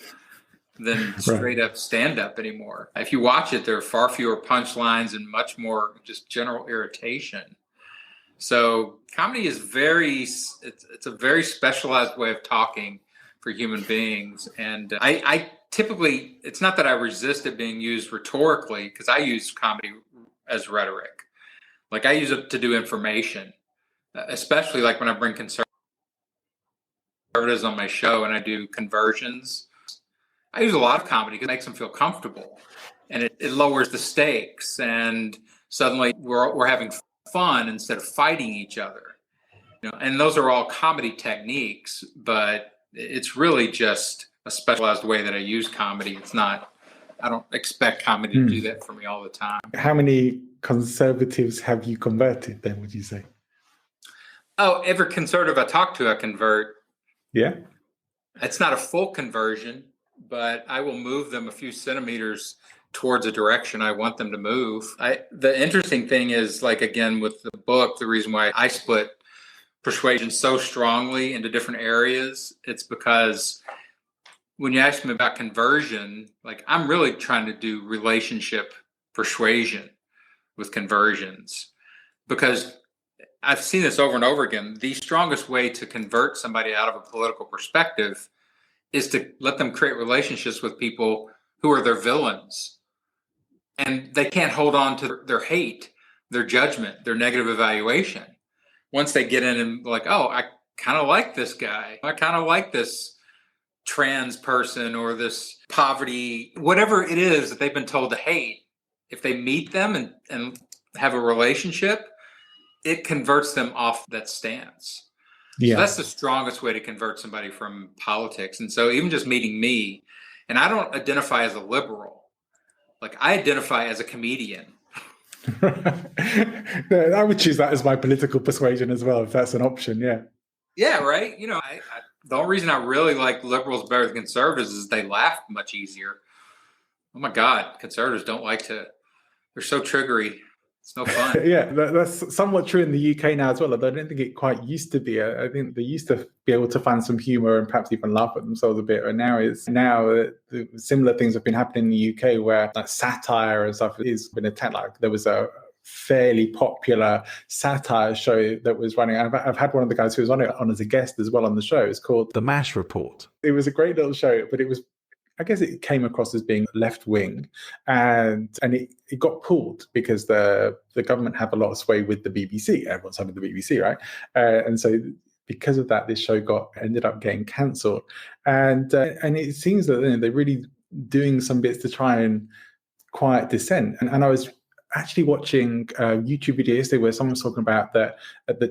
S3: than straight up stand up anymore. If you watch it, there are far fewer punchlines and much more just general irritation. So comedy is it's a very specialized way of talking for human beings. And I typically, it's not that I resist it being used rhetorically, because I use comedy as rhetoric. Like I use it to do information, especially like when I bring conservatives on my show and I do conversions. I use a lot of comedy because it makes them feel comfortable, and it lowers the stakes, and suddenly we're having fun instead of fighting each other. And those are all comedy techniques, but it's really just a specialized way that I use comedy. It's not, I don't expect comedy to do that for me all the time.
S4: How many conservatives have you converted then, would you say?
S3: Oh, every conservative I talk to, I convert.
S4: Yeah.
S3: It's not a full conversion, but I will move them a few centimeters towards a direction I want them to move. The interesting thing is, like, again, with the book, the reason why I split persuasion so strongly into different areas, it's because when you ask me about conversion, like, I'm really trying to do relationship persuasion with conversions, because I've seen this over and over again. The strongest way to convert somebody out of a political perspective is to let them create relationships with people who are their villains. And they can't hold on to their hate, their judgment, their negative evaluation. Once they get in and like, oh, I kind of like this guy. I kind of like this trans person or this poverty, whatever it is that they've been told to hate. If they meet them and have a relationship, it converts them off that stance. Yeah. So that's the strongest way to convert somebody from politics. And so even just meeting me, and I don't identify as a liberal, like I identify as a comedian.
S4: I would choose that as my political persuasion as well, if that's an option. Yeah.
S3: Yeah, right. The only reason I really like liberals better than conservatives is they laugh much easier. Oh my God, conservatives don't like to, they're so triggery. It's no fun.
S4: Yeah, that's somewhat true in the UK now as well. Although I don't think it quite used to be. I think they used to be able to find some humor and perhaps even laugh at themselves a bit. And now the similar things have been happening in the UK where like satire and stuff has been attacked. Like there was a fairly popular satire show that was running. I've had one of the guys who was on it on as a guest as well on the show. It's called
S1: The MASH Report.
S4: It was a great little show, but I guess it came across as being left-wing, and it got pulled because the government have a lot of sway with the BBC. Everyone's having the BBC, right? And so because of that, this show ended up getting cancelled. And it seems that they're really doing some bits to try and quiet dissent. And I was actually watching a YouTube video yesterday where someone was talking about that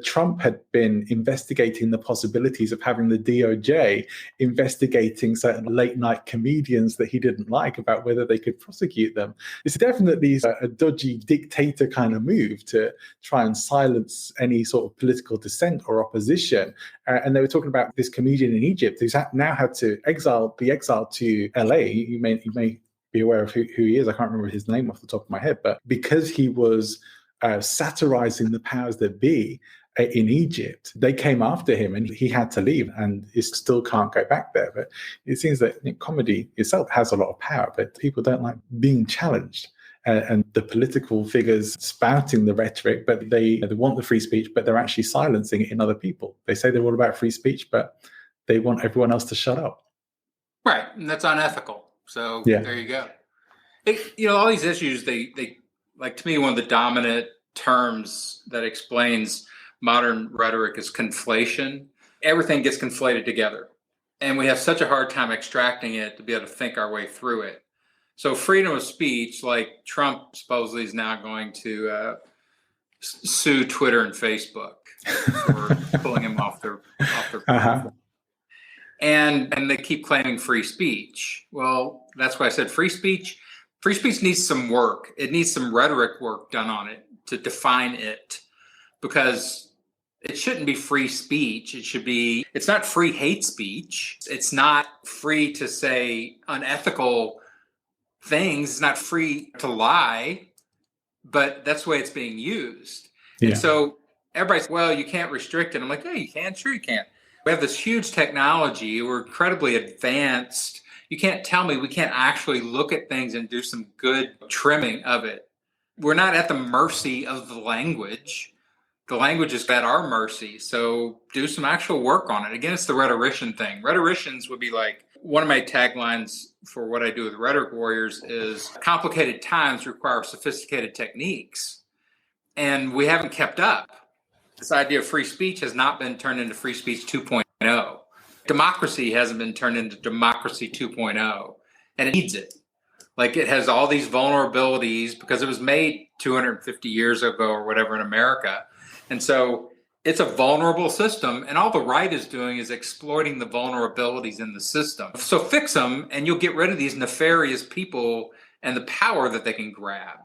S4: Trump had been investigating the possibilities of having the DOJ investigating certain late night comedians that he didn't like about whether they could prosecute them. It's definitely a dodgy dictator kind of move to try and silence any sort of political dissent or opposition. And they were talking about this comedian in Egypt who's now had to be exiled to LA. You may be aware of who he is. I can't remember his name off the top of my head, but because he was satirizing the powers that be in Egypt, they came after him and he had to leave, and he still can't go back there. But it seems that comedy itself has a lot of power, but people don't like being challenged. And the political figures spouting the rhetoric, but they want the free speech, but they're actually silencing it in other people. They say they're all about free speech, but they want everyone else to shut up.
S3: Right, and that's unethical. So yeah. There you go. All these issues, they like, to me, one of the dominant terms that explains modern rhetoric is conflation. Everything gets conflated together, and we have such a hard time extracting it to be able to think our way through it. So freedom of speech, like Trump supposedly is now going to sue Twitter and Facebook for pulling him off their platform. And they keep claiming free speech. Well, that's why I said free speech. Free speech needs some work. It needs some rhetoric work done on it to define it, because it shouldn't be free speech. It's not free hate speech. It's not free to say unethical things. It's not free to lie, but that's the way it's being used. Yeah. And so everybody's, well, you can't restrict it. I'm like, yeah, you can. Sure you can. We have this huge technology. We're incredibly advanced. You can't tell me we can't actually look at things and do some good trimming of it. We're not at the mercy of the language. The language is at our mercy. So do some actual work on it. Again, it's the rhetorician thing. Rhetoricians would be like, one of my taglines for what I do with Rhetoric Warriors is complicated times require sophisticated techniques. And we haven't kept up. This idea of free speech has not been turned into free speech 2.0. Democracy hasn't been turned into democracy 2.0. And it needs it. Like, it has all these vulnerabilities because it was made 250 years ago or whatever in America. And so it's a vulnerable system, and all the right is doing is exploiting the vulnerabilities in the system. So fix them, and you'll get rid of these nefarious people and the power that they can grab.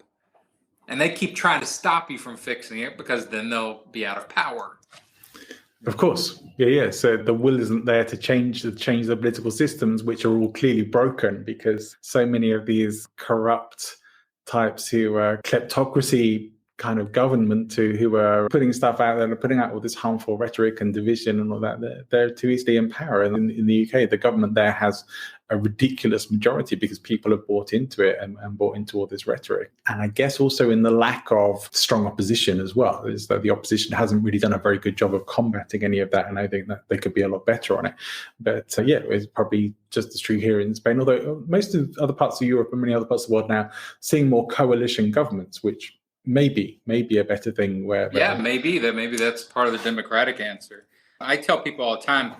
S3: And they keep trying to stop you from fixing it because then they'll be out of power.
S4: Of course. Yeah. So the will isn't there to change the political systems, which are all clearly broken, because so many of these corrupt types who are kleptocracy kind of government who are putting stuff out there and putting out all this harmful rhetoric and division and all that, they're too easily in power. And in the UK, the government there has a ridiculous majority because people have bought into it and bought into all this rhetoric. And I guess also in the lack of strong opposition as well, is that the opposition hasn't really done a very good job of combating any of that. And I think that they could be a lot better on it. But it's probably just as true here in Spain, although most of other parts of Europe and many other parts of the world now seeing more coalition governments, which maybe a better thing
S3: maybe that's part of the democratic answer. I tell people all the time,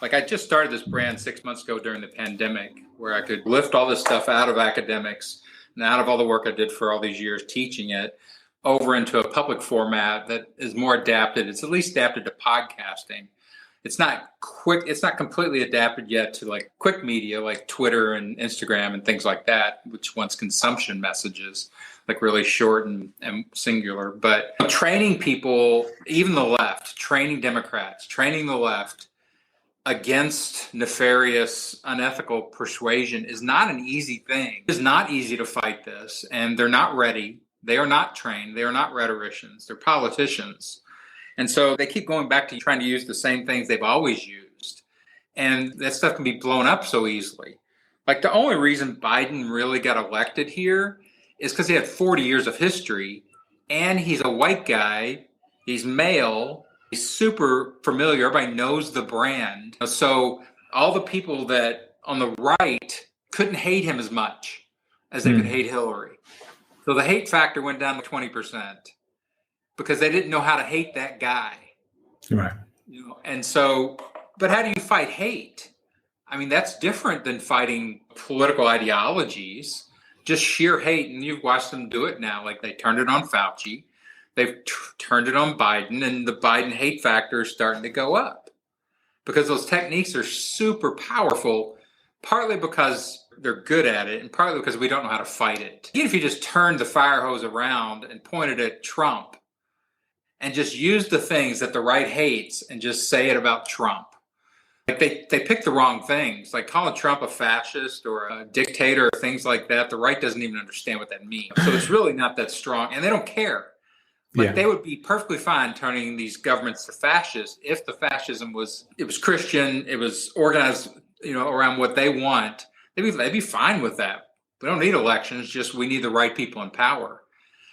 S3: like, I just started this brand 6 months ago during the pandemic, where I could lift all this stuff out of academics and out of all the work I did for all these years teaching it over into a public format that is more adapted. It's at least adapted to podcasting. It's not completely adapted yet to like quick media like Twitter and Instagram and things like that, which wants consumption messages, like really short and singular. But training people, even the left, training Democrats, training the left against nefarious, unethical persuasion is not an easy thing. It's not easy to fight this, and they're not ready. They are not trained. They are not rhetoricians. They're politicians. And so they keep going back to trying to use the same things they've always used. And that stuff can be blown up so easily. Like, the only reason Biden really got elected here is because he had 40 years of history, and he's a white guy, he's male, he's super familiar, everybody knows the brand. So all the people that on the right couldn't hate him as much as they could hate Hillary. So the hate factor went down to 20% because they didn't know how to hate that guy.
S4: Right.
S3: And so, but how do you fight hate? I mean, that's different than fighting political ideologies. Just sheer hate, and you've watched them do it now. Like, they turned it on Fauci, they've turned it on Biden, and the Biden hate factor is starting to go up because those techniques are super powerful, partly because they're good at it, and partly because we don't know how to fight it. Even if you just turned the fire hose around and pointed at Trump and just use the things that the right hates and just say it about Trump. Like, they pick the wrong things, like calling Trump a fascist or a dictator or things like that. The right doesn't even understand what that means. So it's really not that strong, and they don't care. Like, they would be perfectly fine turning these governments to fascist if the fascism was Christian, it was organized, around what they want. They'd be fine with that. We don't need elections, just we need the right people in power.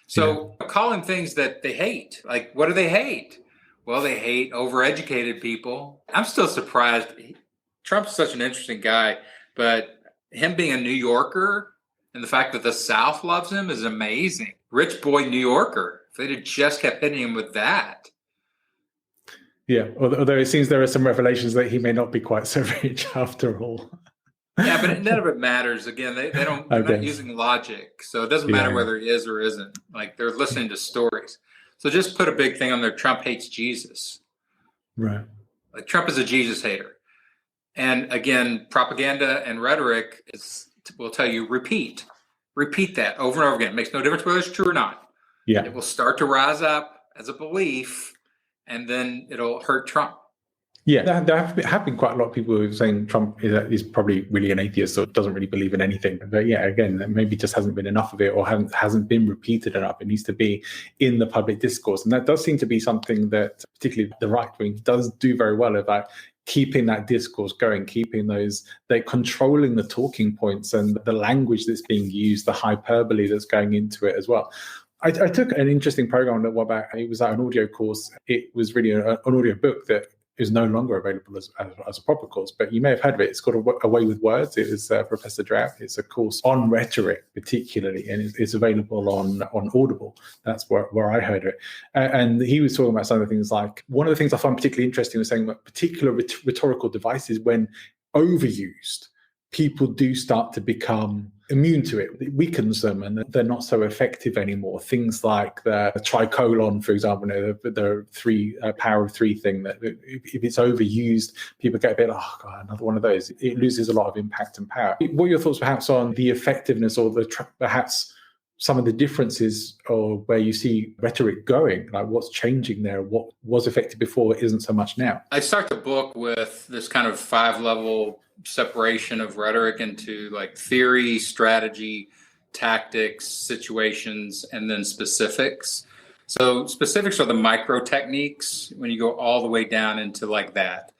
S3: So calling things that they hate, like, what do they hate? Well, they hate overeducated people. I'm still surprised. Trump's such an interesting guy, but him being a New Yorker and the fact that the South loves him is amazing. Rich boy New Yorker. If they'd have just kept hitting him with that.
S4: Yeah, although it seems there are some revelations that he may not be quite so rich after all.
S3: Yeah, but none of it matters. Again, they're not using logic. So it doesn't matter whether he is or isn't. Like, they're listening to stories. So just put a big thing on there. Trump hates Jesus.
S4: Right.
S3: Like, Trump is a Jesus hater. And again, propaganda and rhetoric will tell you, repeat that over and over again. It makes no difference whether it's true or not.
S4: Yeah.
S3: It will start to rise up as a belief, and then it'll hurt Trump.
S4: Yeah, there have been quite a lot of people who are saying Trump is probably really an atheist or doesn't really believe in anything. But yeah, again, maybe just hasn't been enough of it or hasn't been repeated enough. It needs to be in the public discourse. And that does seem to be something that particularly the right wing does do very well about keeping that discourse going, they're controlling the talking points and the language that's being used, the hyperbole that's going into it as well. I took an interesting program that it was an audio course. It was really an audio book that is no longer available as a proper course, but you may have heard of it. It's called A Way with Words. It is Professor Drab. It's a course on rhetoric particularly, and it's available on Audible. That's where I heard it. And he was talking about some of the things like, one of the things I found particularly interesting was saying that particular rhetorical devices, when overused, people do start to become immune to it. It weakens them and they're not so effective anymore. Things like the tricolon, for example, the three power of three thing, that if it's overused, people get a bit, oh God, another one of those. It loses a lot of impact and power. What are your thoughts perhaps on the effectiveness or perhaps some of the differences or where you see rhetoric going, like what's changing there, what was effective before isn't so much now?
S3: I start the book with this kind of 5-level separation of rhetoric into like theory, strategy, tactics, situations, and then specifics. So specifics are the micro techniques when you go all the way down into like that.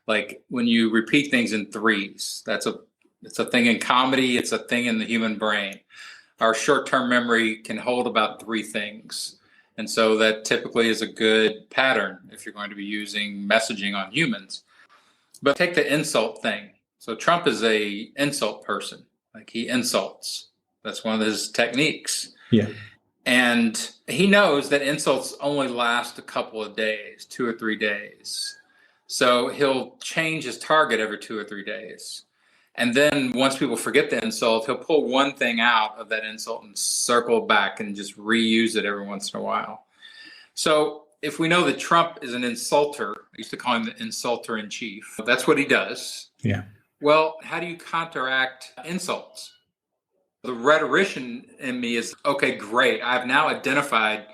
S3: Like when you repeat things in threes, it's a thing in comedy, it's a thing in the human brain. Our short-term memory can hold about 3 things. And so that typically is a good pattern if you're going to be using messaging on humans. But take the insult thing. So Trump is a insult person. Like he insults. That's one of his techniques.
S4: Yeah.
S3: And he knows that insults only last a couple of days, 2 or 3 days. So he'll change his target every 2 or 3 days. And then once people forget the insult, he'll pull one thing out of that insult and circle back and just reuse it every once in a while. So if we know that Trump is an insulter, I used to call him the insulter in chief. That's what he does.
S4: Yeah.
S3: Well, how do you counteract insults? The rhetorician in me is, okay, great. I've now identified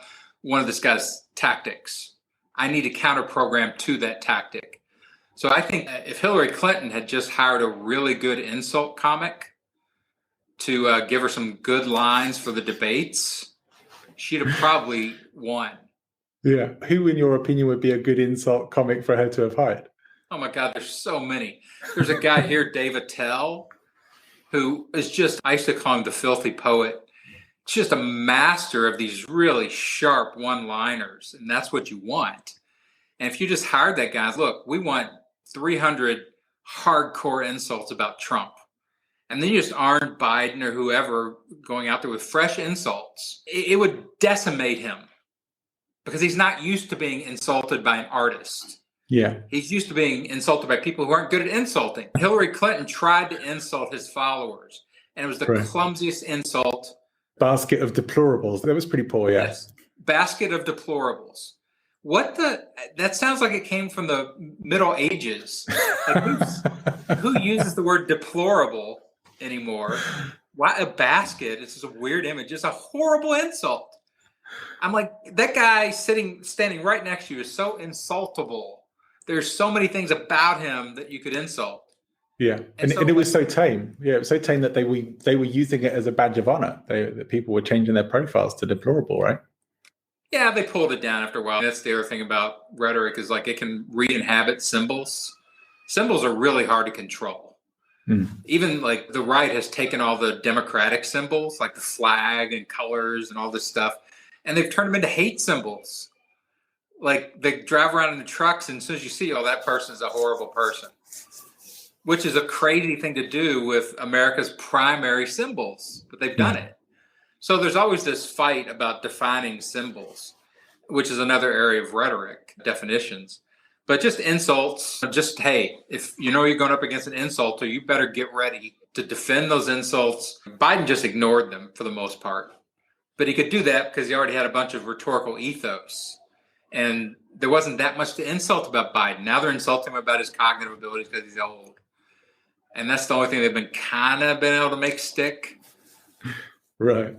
S3: one of this guy's tactics. I need to counter program to that tactic. So I think if Hillary Clinton had just hired a really good insult comic to give her some good lines for the debates, she'd have probably won.
S4: Yeah. Who, in your opinion, would be a good insult comic for her to have hired?
S3: Oh my God, there's so many. There's a guy here, Dave Attell, who is just, I used to call him the filthy poet. Just a master of these really sharp one-liners, and that's what you want. And if you just hired that guy, look, we want 300 hardcore insults about Trump. And then you just armed Biden or whoever going out there with fresh insults. It would decimate him because he's not used to being insulted by an artist.
S4: Yeah.
S3: He's used to being insulted by people who aren't good at insulting. Hillary Clinton tried to insult his followers, and it was the clumsiest insult.
S4: Basket of deplorables. That was pretty poor, yes.
S3: Basket of deplorables. That sounds like it came from the Middle Ages. Like who uses the word deplorable anymore? Why a basket? It's just a weird image. It's a horrible insult. I'm like, that guy standing right next to you is so insultable. There's so many things about him that you could insult.
S4: Yeah, and it was so tame. Yeah, it was so tame that they were using it as a badge of honor. That people were changing their profiles to deplorable, right?
S3: Yeah, they pulled it down after a while. That's the other thing about rhetoric is like it can re-inhabit symbols. Symbols are really hard to control. Even like the right has taken all the democratic symbols, like the flag and colors and all this stuff, and they've turned them into hate symbols. Like they drive around in the trucks, and as soon as you see, oh, that person is a horrible person, which is a crazy thing to do with America's primary symbols, but they've done it. So there's always this fight about defining symbols, which is another area of rhetoric, definitions. But just insults, hey, if you know you're going up against an insulter, you better get ready to defend those insults. Biden just ignored them for the most part. But he could do that because he already had a bunch of rhetorical ethos. And there wasn't that much to insult about Biden. Now they're insulting him about his cognitive abilities because he's old. And that's the only thing they've been able to make stick.
S4: Right.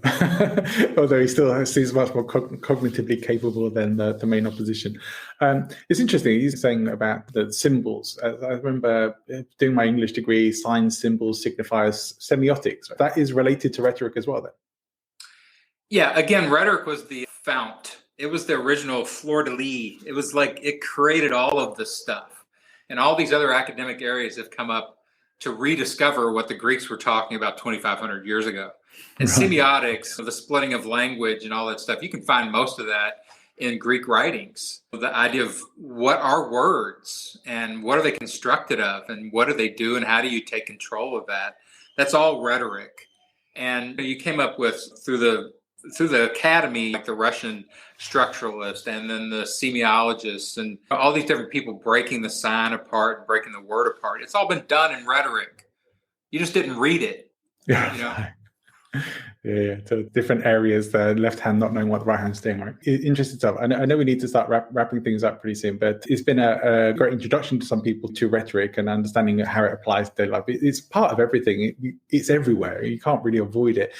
S4: Although he still seems much more cognitively capable than the main opposition. It's interesting. He's saying about the symbols. I remember doing my English degree, signs, symbols, signifiers, semiotics. That is related to rhetoric as well, then? Yeah.
S3: Again, rhetoric was the fount. It was the original fleur-de-lis. It was like it created all of this stuff. And all these other academic areas have come up to rediscover what the Greeks were talking about 2,500 years ago. And semiotics, the splitting of language and all that stuff, you can find most of that in Greek writings. The idea of what are words and what are they constructed of and what do they do and how do you take control of that? That's all rhetoric. And you came up with through the academy, like the Russian structuralists and then the semiologists and all these different people breaking the sign apart, breaking the word apart. It's all been done in rhetoric. You just didn't read it.
S4: Yeah.
S3: You know?
S4: Yeah. So different areas, the left hand not knowing what the right hand's doing, right? Interesting stuff. I know we need to start wrapping things up pretty soon, but it's been a great introduction to some people to rhetoric and understanding how it applies to their life. It's part of everything. It's everywhere. You can't really avoid it.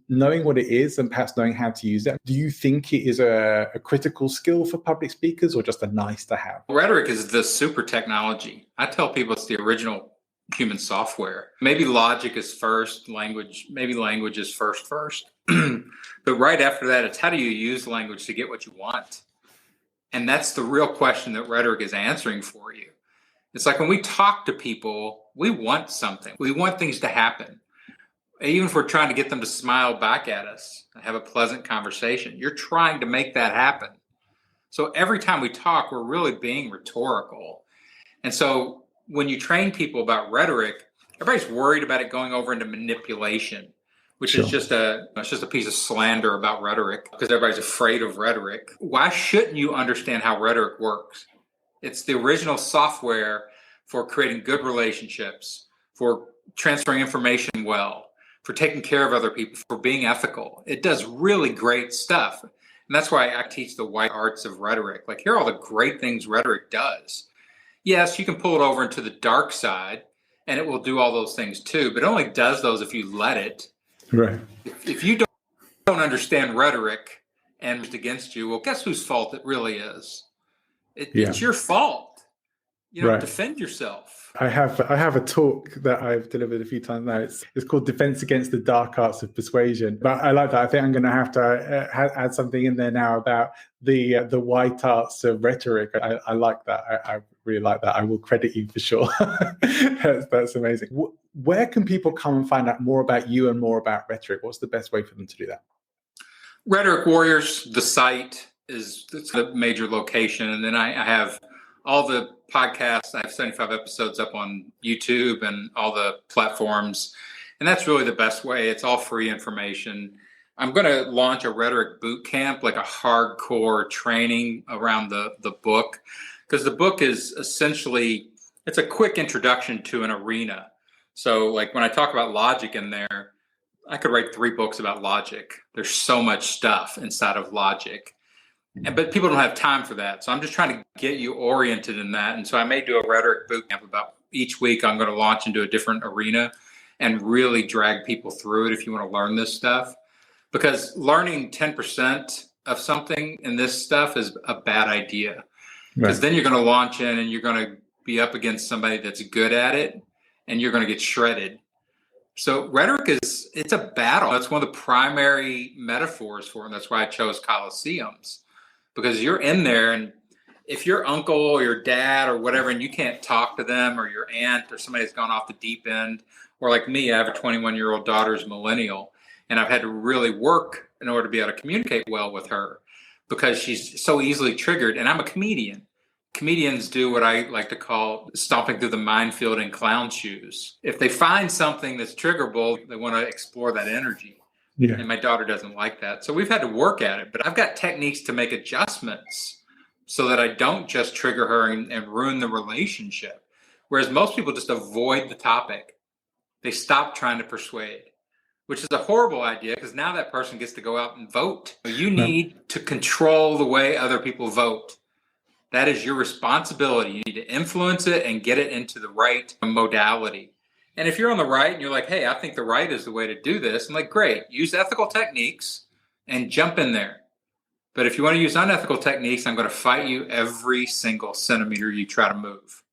S4: Knowing what it is and perhaps knowing how to use it, do you think it is a critical skill for public speakers or just a nice to have?
S3: Rhetoric is the super technology. I tell people it's the original human software. Maybe logic is first, maybe language is first. But right after that, it's how do you use language to get what you want? And that's the real question that rhetoric is answering for you. It's like when we talk to people, we want something. We want things to happen. Even if we're trying to get them to smile back at us, have a pleasant conversation, you're trying to make that happen. So every time we talk, we're really being rhetorical. And so when you train people about rhetoric, everybody's worried about it going over into manipulation, which is just a piece of slander about rhetoric because everybody's afraid of rhetoric. Why shouldn't you understand how rhetoric works? It's the original software for creating good relationships, for transferring information well, for taking care of other people, for being ethical. It does really great stuff. And that's why I teach the white arts of rhetoric. Like, here are all the great things rhetoric does. Yes, you can pull it over into the dark side and it will do all those things too, but it only does those if you let it.
S4: Right.
S3: If you don't understand rhetoric and it's against you, well, guess whose fault it really is? It's your fault. Defend yourself.
S4: I have a talk that I've delivered a few times now. It's called Defense Against the Dark Arts of Persuasion. But I like that. I think I'm going to have to add something in there now about the white arts of rhetoric. I like that. I really like that. I will credit you for sure. That's amazing. Where can people come and find out more about you and more about rhetoric? What's the best way for them to do that?
S3: Rhetoric Warriors, the site it's a major location. And then I have all the podcasts. I have 75 episodes up on YouTube and all the platforms. And that's really the best way. It's all free information. I'm going to launch a rhetoric boot camp, like a hardcore training around the book, because the book is essentially, it's a quick introduction to an arena. So like when I talk about logic in there, I could write 3 books about logic. There's so much stuff inside of logic. But people don't have time for that. So I'm just trying to get you oriented in that. And so I may do a rhetoric boot camp about each week. I'm going to launch into a different arena and really drag people through it if you want to learn this stuff. Because learning 10% of something in this stuff is a bad idea. Because then you're going to launch in and you're going to be up against somebody that's good at it and you're going to get shredded. So rhetoric it's a battle. That's one of the primary metaphors for it. And that's why I chose coliseums. Because you're in there, and if your uncle or your dad or whatever, and you can't talk to them, or your aunt or somebody that's gone off the deep end, or like me, I have a 21-year-old daughter who's millennial, and I've had to really work in order to be able to communicate well with her because she's so easily triggered. And I'm a comedian. Comedians do what I like to call stomping through the minefield in clown shoes. If they find something that's triggerable, they want to explore that energy. Yeah. And my daughter doesn't like that. So we've had to work at it. But I've got techniques to make adjustments so that I don't just trigger her and ruin the relationship. Whereas most people just avoid the topic. They stop trying to persuade, which is a horrible idea because now that person gets to go out and vote. You need to control the way other people vote. That is your responsibility. You need to influence it and get it into the right modality. And if you're on the right and you're like, hey, I think the right is the way to do this, I'm like, great, use ethical techniques and jump in there. But if you want to use unethical techniques, I'm going to fight you every single centimeter you try to move.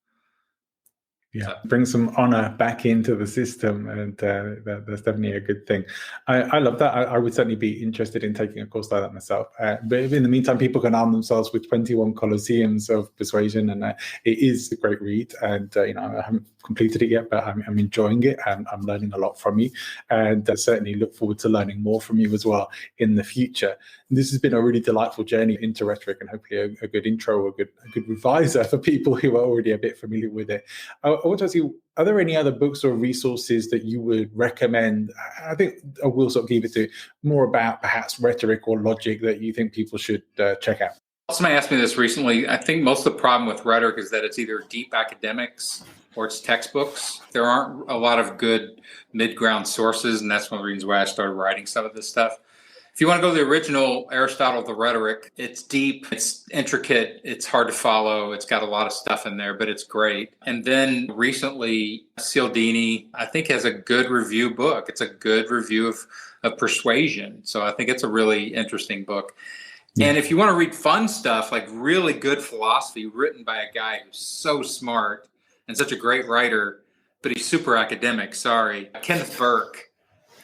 S4: Yeah,
S3: So,
S4: bring some honor back into the system, and that's definitely a good thing. I love that. I would certainly be interested in taking a course like that myself. But in the meantime, people can arm themselves with 21 coliseums of persuasion, and it is a great read. And I haven't completed it yet, but I'm enjoying it, and I'm learning a lot from you, and certainly look forward to learning more from you as well in the future. This has been a really delightful journey into rhetoric, and hopefully a good intro, a good reviser for people who are already a bit familiar with it. I want to ask you, are there any other books or resources that you would recommend? I think I will sort of leave it to more about perhaps rhetoric or logic that you think people should check out.
S3: somebody asked me this recently. I think most of the problem with rhetoric is that it's either deep academics or it's textbooks. There aren't a lot of good mid-ground sources, and that's one of the reasons why I started writing some of this stuff. If you want to go to the original Aristotle, the Rhetoric, it's deep, it's intricate, it's hard to follow, it's got a lot of stuff in there, but it's great. And then recently, Cialdini, I think, has a good review book. It's a good review of persuasion. So I think it's a really interesting book. And if you want to read fun stuff, like really good philosophy written by a guy who's so smart and such a great writer, but he's super academic, Kenneth Burke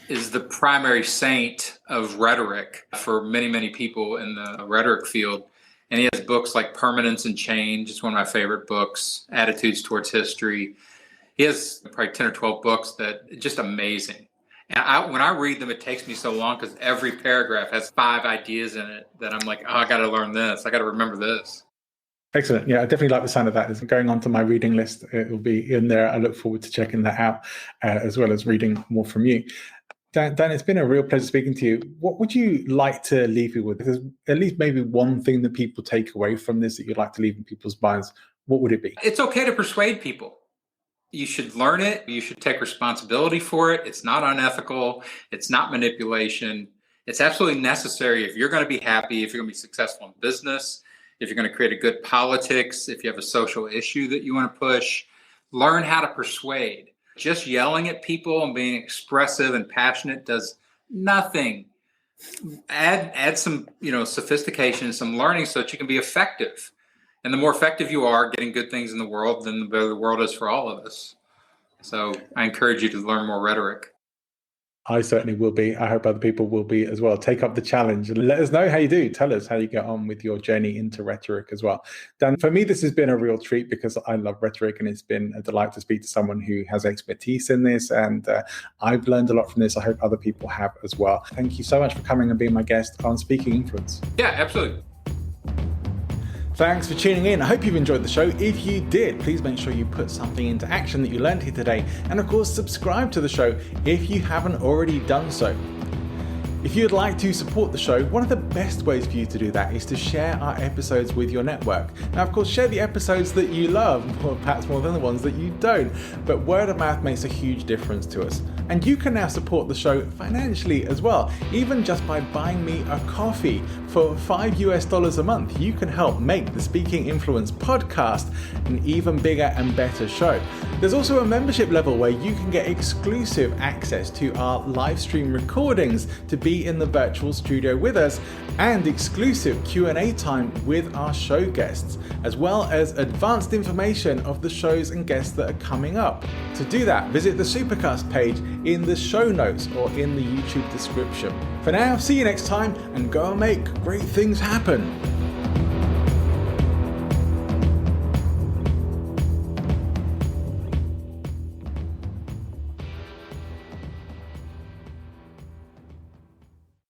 S3: is the primary saint of rhetoric for many, many people in the rhetoric field. And he has books like Permanence and Change. It's one of my favorite books. Attitudes Towards History. He has probably 10 or 12 books that are just amazing. And when I read them, it takes me so long because every paragraph has 5 ideas in it that I'm like, oh, I got to learn this. I got to remember this.
S4: Excellent. Yeah, I definitely like the sound of that. It's going on to my reading list. It will be in there. I look forward to checking that out, as well as reading more from you. Dan, it's been a real pleasure speaking to you. What would you like to leave people with? If there's at least maybe one thing that people take away from this that you'd like to leave in people's minds, what would it be?
S3: It's okay to persuade people. You should learn it. You should take responsibility for it. It's not unethical. It's not manipulation. It's absolutely necessary if you're going to be happy, if you're going to be successful in business, if you're going to create a good politics, if you have a social issue that you want to push. Learn how to persuade. Just yelling at people and being expressive and passionate does nothing. Add some, sophistication, some learning so that you can be effective. And the more effective you are getting good things in the world, then the better the world is for all of us. So I encourage you to learn more rhetoric.
S4: I certainly will be. I hope other people will be as well. Take up the challenge and let us know how you do. Tell us how you get on with your journey into rhetoric as well. Dan, for me, this has been a real treat because I love rhetoric, and it's been a delight to speak to someone who has expertise in this. And I've learned a lot from this. I hope other people have as well. Thank you so much for coming and being my guest on Speaking Influence.
S3: Yeah, absolutely.
S4: Thanks for tuning in. I hope you've enjoyed the show. If you did, please make sure you put something into action that you learned here today. And of course, subscribe to the show if you haven't already done so. If you'd like to support the show, one of the best ways for you to do that is to share our episodes with your network. Now, of course, share the episodes that you love, or perhaps more than the ones that you don't, but word of mouth makes a huge difference to us. And you can now support the show financially as well, even just by buying me a coffee. For $5 a month, you can help make the Speaking Influence podcast an even bigger and better show. There's also a membership level where you can get exclusive access to our live stream recordings to be in the virtual studio with us, and exclusive Q&A time with our show guests, as well as advanced information of the shows and guests that are coming up. To do that, visit the Supercast page in the show notes or in the YouTube description. For now, see you next time, and go and make great things happen.